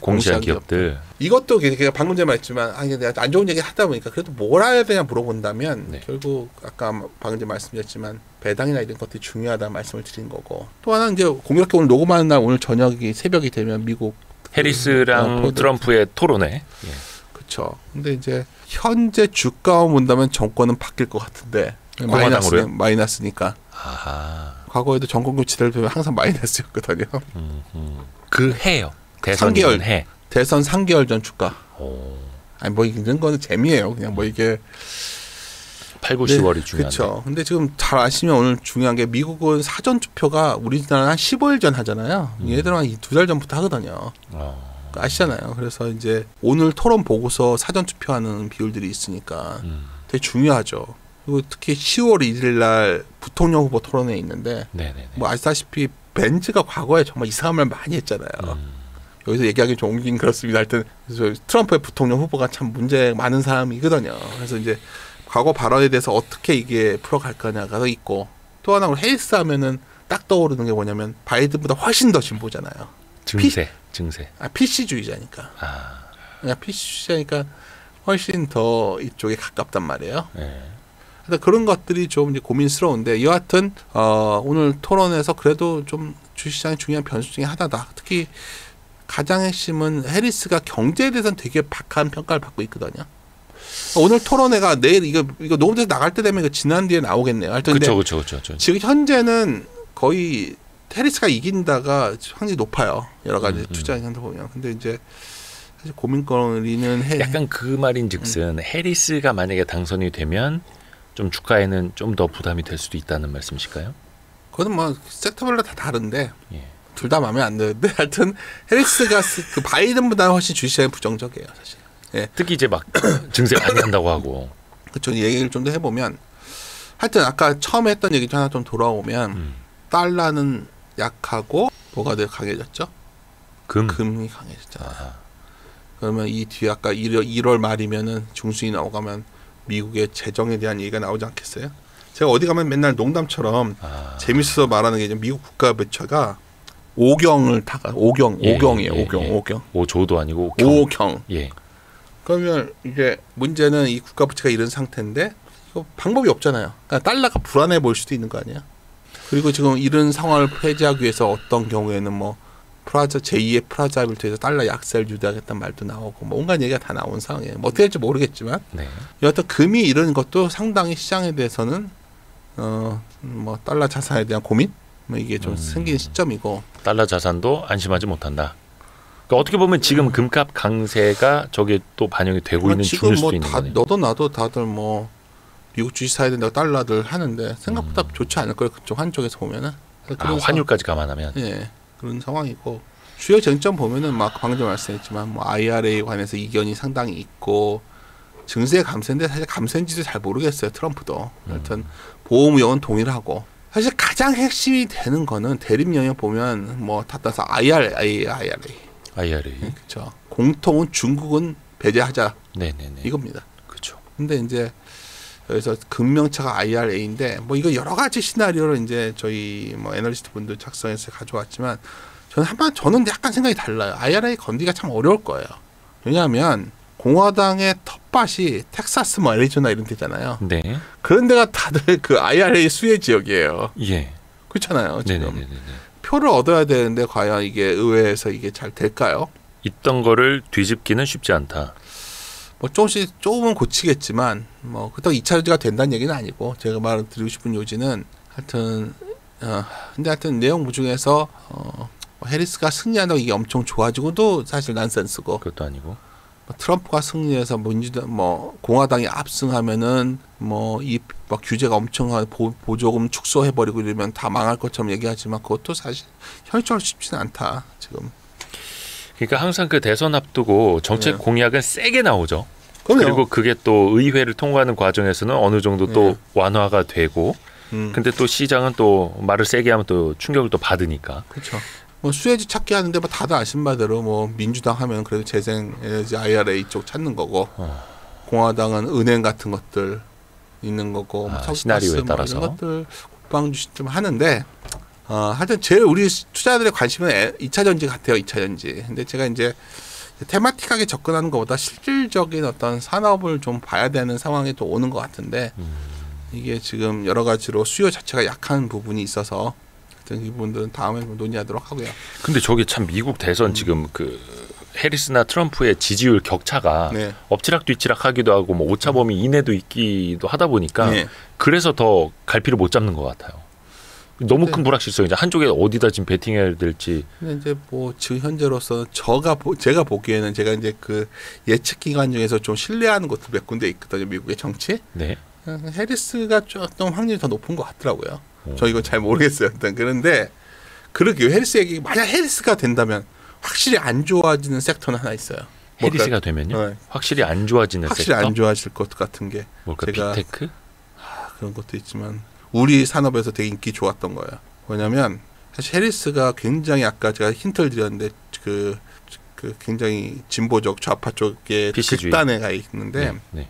Speaker 2: 공시한 기업들.
Speaker 3: 이것도 그냥 방금 전에 말했지만 내가 안 좋은 얘기 하다 보니까 그래도 뭘 해야 되냐 물어본다면
Speaker 2: 네.
Speaker 3: 결국 아까 방금 전에 말씀드렸지만 배당이나 이런 것들이 중요하다 말씀을 드린 거고 또 하나 이제 공교롭게 오늘 녹음하는 날 오늘 저녁이 새벽이 되면 미국
Speaker 2: 해리스랑 트럼프의 토론회. 예.
Speaker 3: 그렇죠. 근데 이제 현재 주가만 본다면 정권은 바뀔 것 같은데
Speaker 2: 공화당으로요?
Speaker 3: 마이너스니까.
Speaker 2: 아하.
Speaker 3: 과거에도 정권 교체될 때 항상 마이너스였거든요.
Speaker 2: 그 해요. 대선
Speaker 3: 3개월
Speaker 2: 해.
Speaker 3: 대선 3개월 전 주가.
Speaker 2: 오.
Speaker 3: 아니 뭐 이런 거는 재미예요. 그냥 뭐 이게
Speaker 2: 8, 9, 10월이 중요한데.
Speaker 3: 그렇죠. 근데 지금 잘 아시면 오늘 중요한 게 미국은 사전 투표가 우리나라는 한 15일 전 하잖아요. 얘들은 한 2달 전부터 하거든요. 아시잖아요. 그래서 이제 오늘 토론 보고서 사전 투표하는 비율들이 있으니까 되게 중요하죠. 그리고 특히 10월 1일 날 부통령 후보 토론회 있는데
Speaker 2: 네네네.
Speaker 3: 뭐 아시다시피 벤츠가 과거에 정말 이상한 말 많이 했잖아요. 여기서 얘기하기 좀 그렇습니다. 하여튼 그래서 트럼프의 부통령 후보가 참 문제 많은 사람이거든요. 그래서 이제 과거 발언에 대해서 어떻게 이게 풀어갈 거냐가 있고 또 하나 헬스 하면은 딱 떠오르는 게 뭐냐면 바이든보다 훨씬 더 진보잖아요.
Speaker 2: 증세.
Speaker 3: PC주의자니까. 그냥 PC주의자니까 훨씬 더 이쪽에 가깝단 말이에요.
Speaker 2: 네.
Speaker 3: 그래서 그런 것들이 좀 이제 고민스러운데 여하튼 오늘 토론에서 그래도 좀 주식시장의 중요한 변수 중에 하나다. 특히 가장 핵심은 해리스가 경제에 대해서는 되게 박한 평가를 받고 있거든요. 오늘 토론회가 내일 이거 녹음돼서 나갈 때 되면 이거 지난 뒤에 나오겠네요. 하여튼
Speaker 2: 그렇죠.
Speaker 3: 지금 현재는 거의 해리스가 이긴다가 확률이 높아요. 여러 가지 투자 현도 보면. 근데 이제 사실 고민거리는
Speaker 2: 약간 그 말인즉슨 해리스가 만약에 당선이 되면 좀 주가에는 좀 더 부담이 될 수도 있다는 말씀이실까요?
Speaker 3: 그거는 뭐 섹터별로 다 다른데
Speaker 2: 예.
Speaker 3: 둘 다 마음에 안 드는데 하여튼 해리스가 그 바이든보다는 훨씬 주식시장에 부정적이에요, 사실. 예.
Speaker 2: 특히 이제 막 증세 많이 한다고 하고.
Speaker 3: 그렇죠. 얘기를 좀 더 해보면 하여튼 아까 처음에 했던 얘기 좀 하나 좀 돌아오면 달러는 약하고 뭐가 더 강해졌죠? 금이 강해졌잖아요. 그러면 이 뒤에 아까 1월 말이면은 중순이 나오가면 미국의 재정에 대한 얘기가 나오지 않겠어요? 제가 어디 가면 맨날 농담처럼 재밌어서 말하는 게 미국 국가 부채가 5경을 다가 5경이에요. 5경.
Speaker 2: 5조도 아니고
Speaker 3: 5경.
Speaker 2: 예.
Speaker 3: 그러면 이제 문제는 이 국가 부채가 이런 상태인데 이거 방법이 없잖아요. 그러니까 달러가 불안해 보일 수도 있는 거 아니에요? 그리고 지금 이런 상황을 해제하기 위해서 어떤 경우에는 뭐 제2의 프라자를 통해서 달러 약세를 유도하겠다는 말도 나오고 뭐 온갖 얘기가 다 나온 상황이에요. 뭐 어떻게 될지 모르겠지만
Speaker 2: 네.
Speaker 3: 여하튼 금이 이런 것도 상당히 시장에 대해서는 뭐 달러 자산에 대한 고민 뭐 이게 좀 생기는 시점이고
Speaker 2: 달러 자산도 안심하지 못한다. 그러니까 어떻게 보면 지금 금값 강세가 저게 또 반영이 되고 있는 중일 수도 있는 거네요.
Speaker 3: 너도 나도 다들 뭐 미국 주식 사야 된다고 달러들 하는데 생각보다 좋지 않을 거예요. 그쪽 한쪽에서 보면은.
Speaker 2: 환율까지 감안하면.
Speaker 3: 예. 그런 상황이고 주요 쟁점 보면은 막 방금 말씀했지만 뭐 IRA에 관해서 이견이 상당히 있고 증세 감세인데 사실 감세인지도 잘 모르겠어요. 트럼프도. 하여튼 보험 위험은 동일하고 사실 가장 핵심이 되는 거는 대립 영역 보면 뭐 다 따서 IRA. 그렇죠. 공통은 중국은 배제하자.
Speaker 2: 네네네.
Speaker 3: 이겁니다.
Speaker 2: 그렇죠.
Speaker 3: 근데 이제 그래서 금명차가 IRA인데 뭐 이거 여러 가지 시나리오를 이제 저희 뭐 애널리스트 분들 작성해서 가져왔지만 저는 약간 생각이 달라요. IRA 건드기가 참 어려울 거예요. 왜냐하면 공화당의 텃밭이 텍사스 뭐 애리조나 이런 데잖아요.
Speaker 2: 네.
Speaker 3: 그런 데가 다들 그 IRA 수혜 지역이에요.
Speaker 2: 예.
Speaker 3: 그렇잖아요. 지금
Speaker 2: 네네네네.
Speaker 3: 표를 얻어야 되는데 과연 이게 의회에서 이게 잘 될까요?
Speaker 2: 있던 거를 뒤집기는 쉽지 않다.
Speaker 3: 뭐 조금은 고치겠지만 뭐 그렇다고 2차 전지가 된다는 얘기는 아니고 제가 말드리고 싶은 요지는 하여튼 근데 하여튼 내용 중에서 해리스가 승리한다고 이게 엄청 좋아지고도 사실 난센스고
Speaker 2: 그것도 아니고
Speaker 3: 트럼프가 승리해서 뭐 공화당이 압승하면은 뭐 이 막 규제가 엄청 보조금 축소해버리고 이러면 다 망할 것처럼 얘기하지만 그것도 사실 현실적으로 쉽지는 않다 지금.
Speaker 2: 그러니까 항상 그 대선 앞두고 정책
Speaker 3: 네.
Speaker 2: 공약은 세게 나오죠.
Speaker 3: 그럼요.
Speaker 2: 그리고 그게 또 의회를 통과하는 과정에서는 어느 정도 또 완화가 되고 근데 또 시장은 또 말을 세게 하면 또 충격을 또 받으니까.
Speaker 3: 그렇죠. 뭐 수혜지 찾기 하는데 뭐 다들 아신 바대로 뭐 민주당 하면 그래도 재생 에너지 IRA 쪽 찾는 거고 공화당은 은행 같은 것들 있는 거고 뭐
Speaker 2: 시나리오에
Speaker 3: 뭐
Speaker 2: 따라서
Speaker 3: 이런 것들 국방주식 좀 하는데 하여튼 제일 우리 투자자들의 관심은 2차 전지 같아요. 2차 전지. 근데 제가 이제 테마틱하게 접근하는 것보다 실질적인 어떤 산업을 좀 봐야 되는 상황이 또 오는 것 같은데 이게 지금 여러 가지로 수요 자체가 약한 부분이 있어서 이 부분들은 다음에 논의하도록 하고요.
Speaker 2: 근데 저게 참 미국 대선 지금 그 해리스나 트럼프의 지지율 격차가
Speaker 3: 네.
Speaker 2: 엎치락 뒤치락 하기도 하고 뭐 오차 범위 이내도 있기도 하다 보니까
Speaker 3: 네.
Speaker 2: 그래서 더 갈피를 못 잡는 것 같아요. 너무 큰 불확실성이 이제 한쪽에 어디다 지금 베팅해야 될지.
Speaker 3: 근데 이제 뭐 지금 현재로서 제가 보기에는 제가 이제 그 예측 기관 중에서 좀 신뢰하는 것도 몇 군데 있거든요. 미국의 정치.
Speaker 2: 네.
Speaker 3: 해리스가 조금 확률이 더 높은 것 같더라고요. 저 이거 잘 모르겠어요. 일단 그런데 그러게요. 해리스 얘기 만약 해리스가 된다면 확실히 안 좋아지는 섹터는 하나 있어요.
Speaker 2: 해리스가 되면요?
Speaker 3: 네.
Speaker 2: 확실히 안 좋아지는
Speaker 3: 확실히
Speaker 2: 섹터?
Speaker 3: 안 좋아질 것 같은 게
Speaker 2: 뭘까?
Speaker 3: 제가
Speaker 2: 빅테크?
Speaker 3: 그런 것도 있지만 우리 산업에서 되게 인기 좋았던 거예요. 뭐냐면 사실 해리스가 굉장히 아까 제가 힌트를 드렸는데 그 굉장히 진보적 좌파 쪽에
Speaker 2: PC주의.
Speaker 3: 극단에 가 있는데
Speaker 2: 네.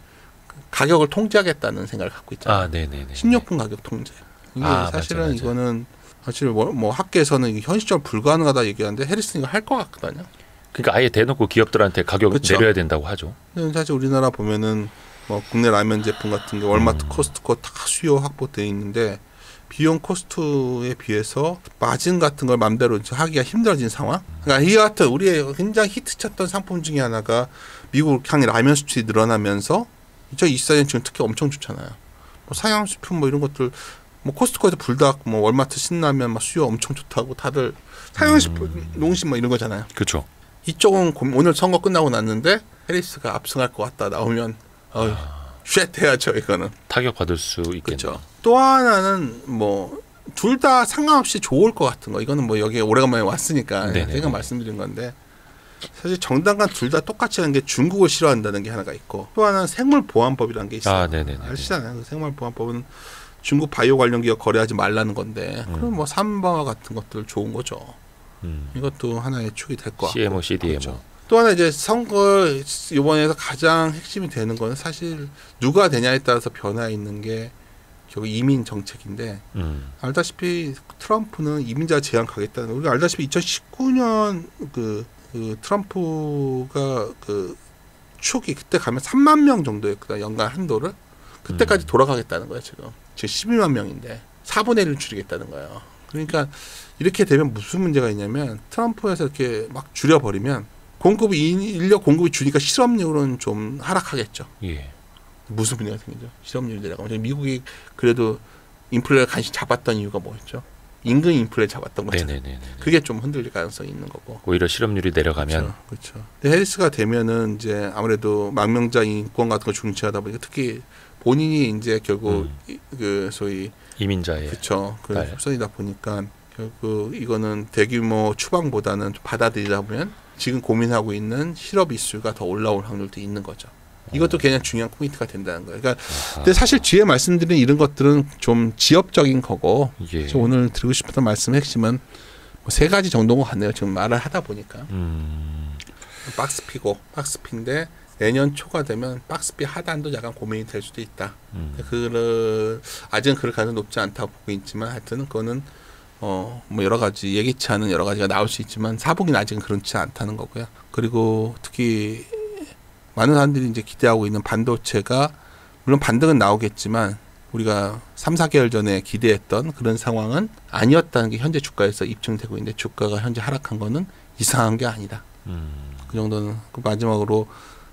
Speaker 3: 가격을 통제하겠다는 생각을 갖고 있잖아요.
Speaker 2: 아, 네네네.
Speaker 3: 식료품 가격 통제. 이게 사실은
Speaker 2: 맞아.
Speaker 3: 이거는 사실 뭐 학계에서는 이게 현실적으로 불가능하다 얘기하는데 해리스는 이거 할 것 같거든요.
Speaker 2: 그러니까 아예 대놓고 기업들한테 가격을
Speaker 3: 그쵸.
Speaker 2: 내려야 된다고 하죠.
Speaker 3: 사실 우리나라 보면은 뭐 국내 라면 제품 같은 게 월마트, 코스트코 다 수요 확보돼 있는데 비용 코스트에 비해서 마진 같은 걸 맘대로 하기가 힘들어진 상황. 그러니까 이 같은 우리의 굉장히 히트쳤던 상품 중에 하나가 미국 향의 라면 수출이 늘어나면서 2024년 지금 특히 엄청 좋잖아요. 뭐 사양식품 뭐 이런 것들 뭐 코스트코에서 불닭, 뭐 월마트 신라면 막 수요 엄청 좋다고 다들 사양식품, 농심 뭐 이런 거잖아요.
Speaker 2: 그렇죠.
Speaker 3: 이쪽은 오늘 선거 끝나고 났는데 해리스가 압승할 것 같다 나오면 쉣 해야죠 이거는.
Speaker 2: 타격 받을 수 있겠네요.
Speaker 3: 그렇죠. 또 하나는 뭐 둘 다 상관없이 좋을 것 같은 거. 이거는 뭐 여기에 오래간만에 왔으니까 제가 말씀드린 건데 사실 정당 간 둘 다 똑같이 하는 게 중국을 싫어한다는 게 하나가 있고 또 하나는 생물보안법이라는 게 있어요. 아시잖아요. 그 생물보안법은 중국 바이오 관련 기업 거래하지 말라는 건데 그럼 뭐 삼바와 같은 것들 좋은 거죠. 이것도 하나의 축이 될 것 같고.
Speaker 2: CMO, CDMO.
Speaker 3: 그렇죠. 또 하나 이제 선거 이번에서 가장 핵심이 되는 거는 사실 누가 되냐에 따라서 변화 있는 게 결국 이민 정책인데 알다시피 트럼프는 이민자 제한 가겠다는 우리가 알다시피 2019년 그 트럼프가 그 초기 그때 가면 3만 명 정도였거든 연간 한도를 그때까지 돌아가겠다는 거예요 지금 12만 명인데 4분의 1을 줄이겠다는 거예요. 그러니까 이렇게 되면 무슨 문제가 있냐면 트럼프에서 이렇게 막 줄여버리면 인력 공급이 주니까 실업률은 좀 하락하겠죠.
Speaker 2: 예.
Speaker 3: 무슨 문제가 생기죠? 실업률이 내려가면 미국이 그래도 인플레를 간신히 잡았던 이유가 뭐였죠? 임금 인플레 잡았던 거죠. 그게 좀 흔들릴 가능성이 있는 거고.
Speaker 2: 오히려 실업률이 내려가면.
Speaker 3: 그렇죠. 근데 해리스가 되면은 이제 아무래도 망명자 인권 같은 거 중시하다 보니까 특히 본인이 이제 결국 그 소위
Speaker 2: 이민자의
Speaker 3: 그렇죠. 그 흡선이다 보니까 결국 이거는 대규모 추방보다는 받아들이다 보면 지금 고민하고 있는 실업 이슈가 더 올라올 확률도 있는 거죠. 이것도 그냥 중요한 포인트가 된다는 거예요. 그러니까 근데 사실 뒤에 말씀드린 이런 것들은 좀 지엽적인 거고
Speaker 2: 예.
Speaker 3: 오늘 드리고 싶었던 말씀의 핵심은 뭐 세 가지 정도인 것 같네요. 지금 말을 하다 보니까 박스피고 박스피인데 내년 초가 되면 박스피 하단도 약간 고민이 될 수도 있다. 아직은 그럴 가능성이 높지 않다고 보고 있지만 하여튼 그거는 뭐 여러 가지 예기치 않은 여러 가지가 나올 수 있지만 사복은 아직은 그렇지 않다는 거고요. 그리고 특히 많은 사람들이 이제 기대하고 있는 반도체가 물론 반등은 나오겠지만 우리가 3, 4개월 전에 기대했던 그런 상황은 아니었다는 게 현재 주가에서 입증되고 있는데 주가가 현재 하락한 거는 이상한 게 아니다. 그 정도는 그 마지막으로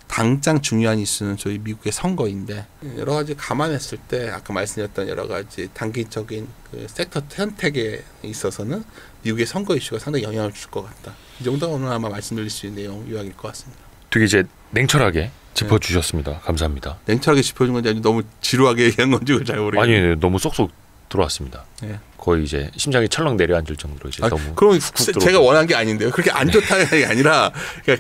Speaker 3: 당장 중요한 이슈는 저희 미국의 선거인데 여러 가지 감안했을 때 아까 말씀드렸던 여러 가지 단기적인 그 섹터 선택에 있어서는 미국의 선거 이슈가 상당히 영향을 줄 것 같다. 이 정도가 오늘 아마 말씀드릴 수 있는 내용 요약일 것 같습니다.
Speaker 2: 되게 이제 냉철하게 짚어주셨습니다. 감사합니다.
Speaker 3: 냉철하게 짚어준 건지 아니면 너무 지루하게 얘기한 건지 잘 모르겠네요.
Speaker 2: 아니 너무 쏙쏙 들어왔습니다.
Speaker 3: 네.
Speaker 2: 거의 이제 심장이 철렁 내려앉을 정도로 이제 너무.
Speaker 3: 그럼 제가 원한 게 아닌데요. 그렇게 안 좋다는 게 아니라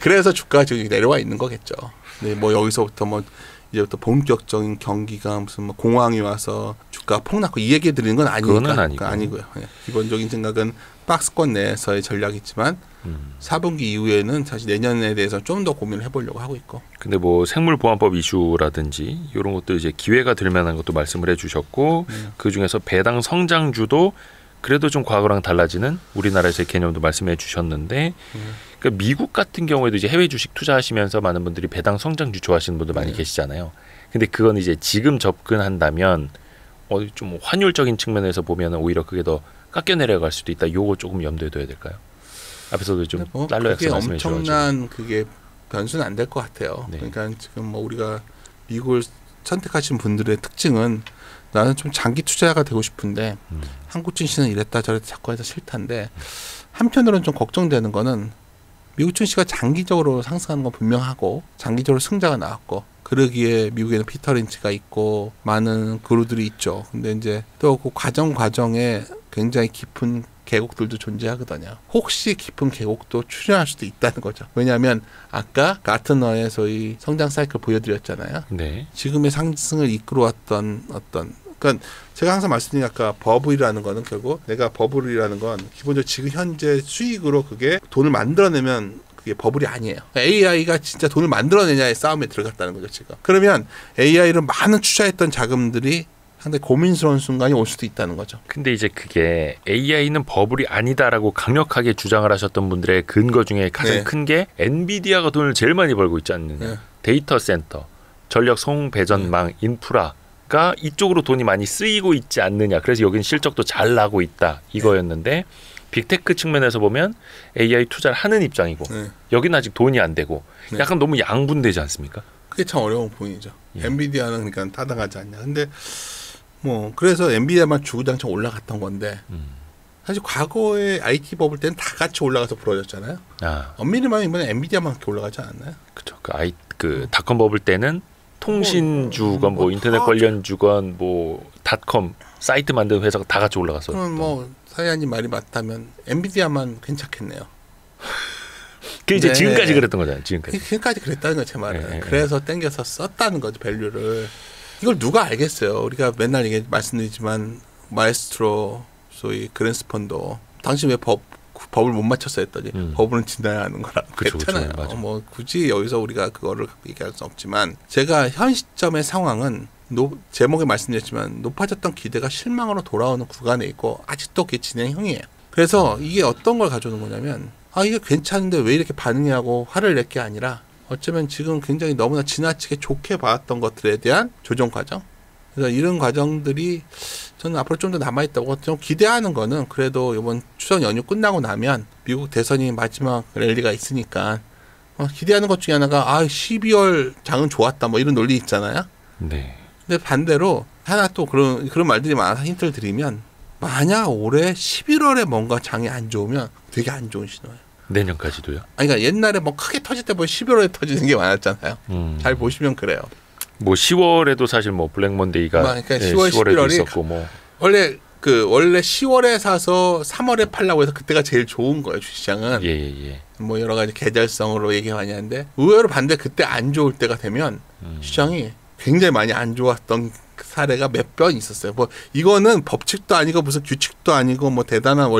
Speaker 3: 그래서 주가가 지금 내려와 있는 거겠죠. 네, 뭐 여기서부터 뭐 이제부터 본격적인 경기가 무슨 뭐 공황이 와서 주가가 폭락고 이 얘기 드리는 건 아니니까.
Speaker 2: 그건 아니고.
Speaker 3: 아니고요. 네. 기본적인 생각은 박스권 내에서의 전략이지만 4분기 이후에는 사실 내년에 대해서 좀 더 고민을 해보려고 하고 있고.
Speaker 2: 근데 뭐 생물보안법 이슈라든지 이런 것도 이제 기회가 될 만한 것도 말씀을 해주셨고 그 중에서 배당 성장주도 그래도 좀 과거랑 달라지는 우리나라에서의 개념도 말씀해 주셨는데 그러니까 미국 같은 경우에도 이제 해외 주식 투자하시면서 많은 분들이 배당 성장주 좋아하시는 분들 많이 계시잖아요. 근데 그건 이제 지금 접근한다면 좀 환율적인 측면에서 보면 오히려 그게 더 깎여 내려갈 수도 있다. 요거 조금 염두에 둬야 될까요? 앞에서도 좀 달러 약세 말씀해 주셔가지고.
Speaker 3: 엄청난 그게 변수는 안 될 것 같아요.
Speaker 2: 네.
Speaker 3: 그러니까 지금 뭐 우리가 미국을 선택하신 분들의 특징은 나는 좀 장기 투자자가 되고 싶은데 한국 증시는 이랬다 저랬다 자꾸 해서 싫다인데 한편으로는 좀 걱정되는 거는 미국 증시가 장기적으로 상승하는 건 분명하고 장기적으로 승자가 나왔고 그러기에 미국에는 피터 린치가 있고 많은 그루들이 있죠. 근데 이제 또 그 과정에 굉장히 깊은 계곡들도 존재하거든요. 혹시 깊은 계곡도 출현할 수도 있다는 거죠. 왜냐하면 아까 가트너의 소위 성장 사이클 보여드렸잖아요.
Speaker 2: 네.
Speaker 3: 지금의 상승을 이끌어왔던 그러니까 제가 항상 말씀드린 아까 버블이라는 거는 결국 내가 버블이라는 건 기본적으로 지금 현재 수익으로 그게 돈을 만들어내면 그게 버블이 아니에요. AI가 진짜 돈을 만들어내냐의 싸움에 들어갔다는 거죠, 지금. 그러면 AI를 많은 투자했던 자금들이 상당히 고민스러운 순간이 올 수도 있다는 거죠.
Speaker 2: 근데 이제 그게 AI는 버블이 아니다라고 강력하게 주장을 하셨던 분들의 근거 중에 가장 큰 게 엔비디아가 돈을 제일 많이 벌고 있지 않느냐. 데이터 센터, 전력 송 배전망, 인프라가 이쪽으로 돈이 많이 쓰이고 있지 않느냐. 그래서 여기는 실적도 잘 나고 있다. 이거였는데 빅테크 측면에서 보면 AI 투자를 하는 입장이고 여기는 아직 돈이 안 되고 약간 너무 양분되지 않습니까?
Speaker 3: 그게 참 어려운 부분이죠. 엔비디아는 그러니까 타당하지 않냐. 근데 뭐 그래서 엔비디아만 주구장창 올라갔던 건데 사실 과거에 IT 버블 때는 다 같이 올라가서 부러졌잖아요. 엄밀히만 이번에 엔비디아만 그렇게 올라가지 않았나요?
Speaker 2: 그렇죠. 그 닷컴 버블 때는 통신주건 뭐 인터넷 관련 주건 뭐 닷컴 사이트 만드는 회사가 다 같이 올라갔어.
Speaker 3: 그럼 뭐 사장님 말이 맞다면 엔비디아만 괜찮겠네요.
Speaker 2: 그 이제 지금까지 그랬던 거잖아요.
Speaker 3: 지금까지 그랬다는 거 제 말은. 그래서 땡겨서 썼다는 거죠, 밸류를. 이걸 누가 알겠어요. 우리가 맨날 이게 말씀드리지만 마에스트로 소위 그랜스펀도 당신 왜 법을 못 맞췄어 했더니 법은 지나야 하는 거라고 했잖아요. 뭐 굳이 여기서 우리가 그거를 얘기할 수 없지만 제가 현 시점의 상황은 제목에 말씀드렸지만 높아졌던 기대가 실망으로 돌아오는 구간에 있고 아직도 그게 진행형이에요. 그래서 이게 어떤 걸 가져오는 거냐면 이게 괜찮은데 왜 이렇게 반응하고 화를 낼 게 아니라 어쩌면 지금 굉장히 너무나 지나치게 좋게 봐왔던 것들에 대한 조정 과정. 그래서 이런 과정들이 저는 앞으로 좀 더 남아있다고 좀 기대하는 거는 그래도 이번 추석 연휴 끝나고 나면 미국 대선이 마지막 랠리가 있으니까 기대하는 것 중에 하나가 12월 장은 좋았다 뭐 이런 논리 있잖아요.
Speaker 2: 네.
Speaker 3: 근데 반대로 하나 또 그런 말들이 많아서 힌트를 드리면 만약 올해 11월에 뭔가 장이 안 좋으면 되게 안 좋은 신호예요.
Speaker 2: 내년까지도요?
Speaker 3: 그러니까 옛날에 뭐 크게 터질 때 보면 11월에 터지는 게 많았잖아요. 잘 보시면 그래요.
Speaker 2: 뭐 10월에도 사실 뭐 블랙 먼데이가
Speaker 3: 그러니까 10월, 11월이
Speaker 2: 있었고 뭐
Speaker 3: 원래 10월에 사서 3월에 팔라고 해서 그때가 제일 좋은 거예요, 주시장은.
Speaker 2: 예.
Speaker 3: 뭐 여러 가지 계절성으로 얘기 많이 하는데 의외로 반대 그때 안 좋을 때가 되면 시장이 굉장히 많이 안 좋았던 사례가 몇 번 있었어요. 뭐 이거는 법칙도 아니고 무슨 규칙도 아니고 뭐 대단한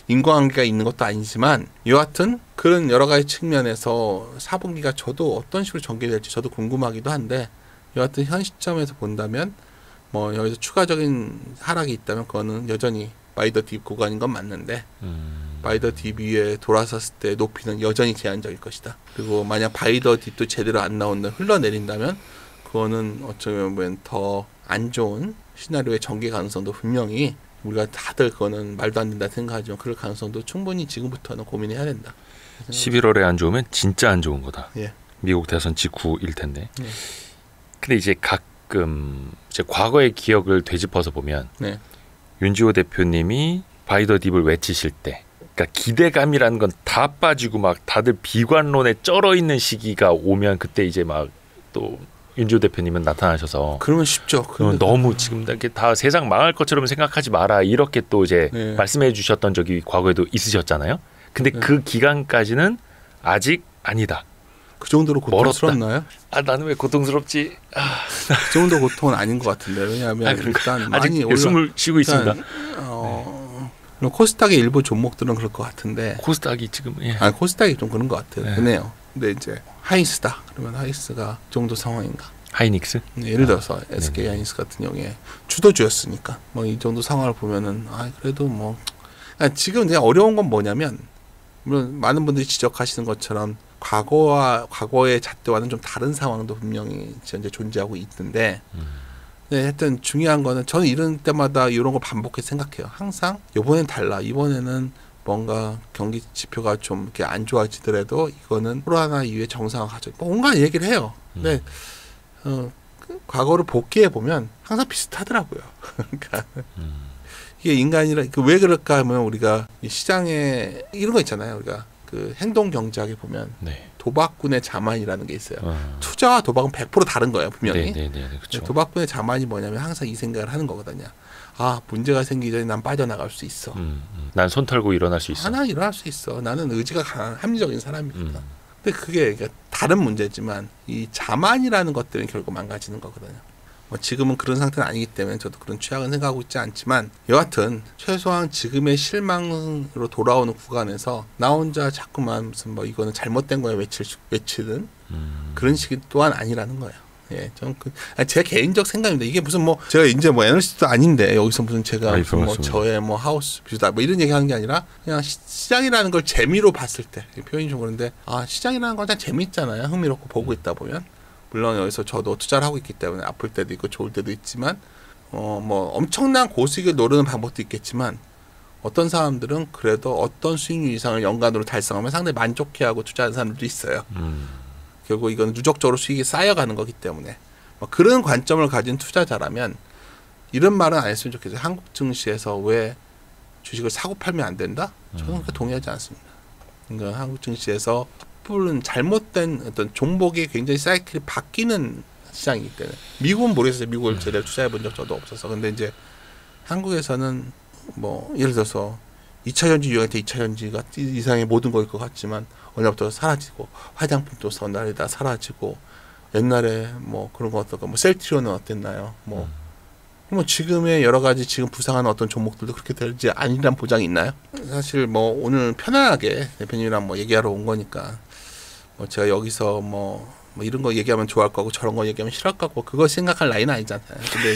Speaker 3: 인과관계가 있는 것도 아니지만 여하튼 그런 여러 가지 측면에서 4분기가 저도 어떤 식으로 전개될지 저도 궁금하기도 한데 여하튼 현 시점에서 본다면 뭐 여기서 추가적인 하락이 있다면 그거는 여전히 바이 더 딥 구간인 건 맞는데 바이 더 딥 위에 돌아섰을 때 높이는 여전히 제한적일 것이다. 그리고 만약 바이 더 딥도 제대로 안 나온다 흘러내린다면 그거는 어쩌면 더 안 좋은 시나리오의 전개 가능성도 분명히 우리가 다들 그거는 말도 안 된다 생각하지만 그럴 가능성도 충분히 지금부터는 고민해야 된다.
Speaker 2: 11월에 안 좋으면 진짜 안 좋은 거다.
Speaker 3: 예.
Speaker 2: 미국 대선 직후일 텐데.
Speaker 3: 예.
Speaker 2: 근데 이제 가끔 이제 과거의 기억을 되짚어서 보면
Speaker 3: 네.
Speaker 2: 윤지호 대표님이 바이 더 딥을 외치실 때 그러니까 기대감이라는 건 다 빠지고 막 다들 비관론에 쩔어 있는 시기가 오면 그때 이제 막 또 윤지호 대표님은 나타나셔서
Speaker 3: 그러면 쉽죠.
Speaker 2: 너무 지금 이렇게 다 세상 망할 것처럼 생각하지 마라 이렇게 또 이제
Speaker 3: 네.
Speaker 2: 말씀해 주셨던 적이 과거에도 있으셨잖아요. 근데
Speaker 3: 네.
Speaker 2: 그 기간까지는 아직 아니다.
Speaker 3: 그 정도로 고통스럽나요?
Speaker 2: 아 나는 왜 고통스럽지?
Speaker 3: 그 정도 고통은 아닌 것 같은데 왜냐하면 일단
Speaker 2: 아직
Speaker 3: 많이
Speaker 2: 숨을 쉬고 있습니다.
Speaker 3: 코스닥의 일부 종목들은 그럴 것 같은데
Speaker 2: 코스닥이 지금
Speaker 3: 아니 코스닥이 좀 그런 것 같아요.
Speaker 2: 네.
Speaker 3: 그네요. 근데 이제 하이닉스다. 그러면 하이닉스가 그 정도 상황인가?
Speaker 2: 하이닉스?
Speaker 3: 네, 예를 들어서 SK 하이닉스 같은 경우에 주도주였으니까 뭐 이 정도 상황을 보면은 그래도 뭐 지금 그냥 어려운 건 뭐냐면 물론 많은 분들이 지적하시는 것처럼 과거의 잣대와는 좀 다른 상황도 분명히 현재 존재하고 있는데 네, 하여튼 중요한 거는 저는 이런 때마다 이런 걸 반복해서 생각해요. 항상 이번엔 달라. 이번에는 뭔가 경기 지표가 좀 이렇게 안 좋아지더라도 이거는 코로나 이후에 정상화 가져. 뭐 온갖 얘기를 해요. 근데 과거를 복귀해 보면 항상 비슷하더라고요. 그러니까 이게 인간이라 왜 그럴까 하면 우리가 이 시장에 이런 거 있잖아요. 우리가 그 행동 경제학에 보면 도박꾼의 자만이라는 게 있어요. 투자와 도박은 100% 다른 거예요, 분명히.
Speaker 2: 그렇죠.
Speaker 3: 도박꾼의 자만이 뭐냐면 항상 이 생각을 하는 거거든요. 문제가 생기기 전에 난 빠져나갈 수 있어.
Speaker 2: 난 손 털고 일어날 수 있어.
Speaker 3: 난 일어날 수 있어. 나는 의지가 강한 합리적인 사람이거든. 근데 그게 다른 문제지만 이 자만이라는 것들은 결국 망가지는 거거든요. 뭐 지금은 그런 상태는 아니기 때문에 저도 그런 취약은 생각하고 있지 않지만 여하튼 최소한 지금의 실망으로 돌아오는 구간에서 나 혼자 자꾸만 무슨 뭐 이거는 잘못된 거에 외치는 그런 식이 또한 아니라는 거예요. 예, 저는 제 개인적 생각입니다. 이게 무슨 뭐 제가 이제 뭐 애널리스트도 아닌데 여기서 무슨 제가 무슨 뭐 저의 뭐 하우스 뷰다 뭐 이런 얘기하는 게 아니라 그냥 시장이라는 걸 재미로 봤을 때 표현이 좀 그런데 시장이라는 건 그냥 재미있잖아요. 흥미롭고 보고 있다 보면 물론 여기서 저도 투자를 하고 있기 때문에 아플 때도 있고 좋을 때도 있지만 뭐 엄청난 고수익을 노리는 방법도 있겠지만 어떤 사람들은 그래도 어떤 수익률 이상을 연간으로 달성하면 상당히 만족해하고 투자하는 사람들도 있어요. 결국 이건 누적적으로 수익이 쌓여가는 거기 때문에 그런 관점을 가진 투자자라면 이런 말은 안 했으면 좋겠어요. 한국 증시에서 왜 주식을 사고 팔면 안 된다? 저는 그렇게 동의하지 않습니다. 그러니까 한국 증시에서 섣부른 잘못된 어떤 종목이 굉장히 사이클이 바뀌는 시장이기 때문에 미국은 모르겠어요. 미국을 제대로 투자해 본 적 저도 없어서. 근데 이제 한국에서는 뭐 예를 들어서 2차 전지 유행할 때 2차 전지가 이상의 모든 거일 것 같지만 언제부터 사라지고 화장품도 선날이다 사라지고 옛날에 뭐 그런 거 어떨까 뭐 셀트리온은 어땠나요? 뭐 지금의 여러 가지 지금 부상하는 어떤 종목들도 그렇게 될지 아니란 보장이 있나요? 사실 뭐 오늘 편안하게 대표님이랑 뭐 얘기하러 온 거니까 뭐 제가 여기서 뭐 이런 거 얘기하면 좋아할 거고 저런 거 얘기하면 싫어할 거고 그거 생각할 나이는 아니잖아요. 근데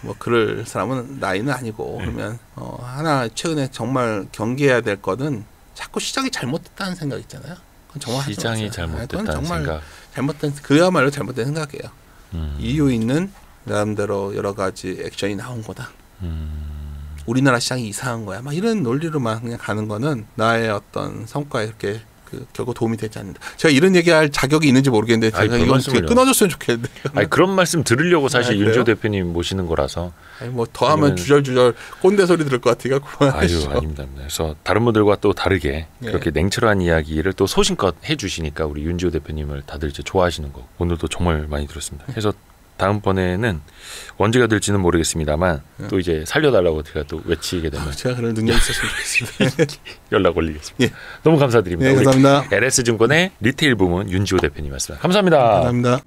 Speaker 3: 뭐 그럴 사람은 나이는 아니고 그러면 하나 최근에 정말 경계해야 될 거는 자꾸 시장이 잘못됐다는 생각 있잖아요. 그건 정말
Speaker 2: 시장이 잘못됐다는
Speaker 3: 정말
Speaker 2: 생각.
Speaker 3: 잘못된 그야말로 잘못된 생각이에요. 이유 있는 나름대로 여러 가지 액션이 나온 거다. 우리나라 시장이 이상한 거야. 막 이런 논리로만 그냥 가는 거는 나의 어떤 성과에 그렇게 결국 도움이 되지 않는다. 제가 이런 얘기할 자격이 있는지 모르겠는데 제가 이건 끊어줬으면 좋겠는데.
Speaker 2: 그런 말씀 들으려고 사실 윤지호
Speaker 3: 그래요?
Speaker 2: 대표님 모시는 거라서.
Speaker 3: 뭐 더하면 주절주절 꼰대 소리 들을 것 같으니까 그만하시죠.
Speaker 2: 아닙니다. 그래서 다른 분들과 또 다르게 그렇게 냉철한 이야기를 또 소신껏 해주시니까 우리 윤지호 대표님을 다들 이제 좋아하시는 거 오늘도 정말 많이 들었습니다. 그래서 다음번에는 언제가 될지는 모르겠습니다만 또 이제 살려달라고 제가 또 외치게 되면
Speaker 3: 제가 그런 능력이 있었으면 좋겠습니다.
Speaker 2: 연락 올리겠습니다.
Speaker 3: 예.
Speaker 2: 너무 감사드립니다.
Speaker 3: 네, 감사합니다.
Speaker 2: LS증권의 리테일 부문 윤지호 대표님이었습니다. 감사합니다.
Speaker 3: 감사합니다.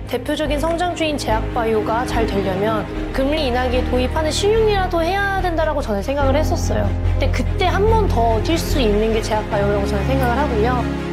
Speaker 1: 대표적인 성장주인 제약바이오가 잘 되려면 금리 인하기에 도입하는 신윤이라도 해야 된다라고 저는 생각을 했었어요. 근데 그때 한 번 더 뛸 수 있는 게 제약바이오라고 저는 생각을 하고요.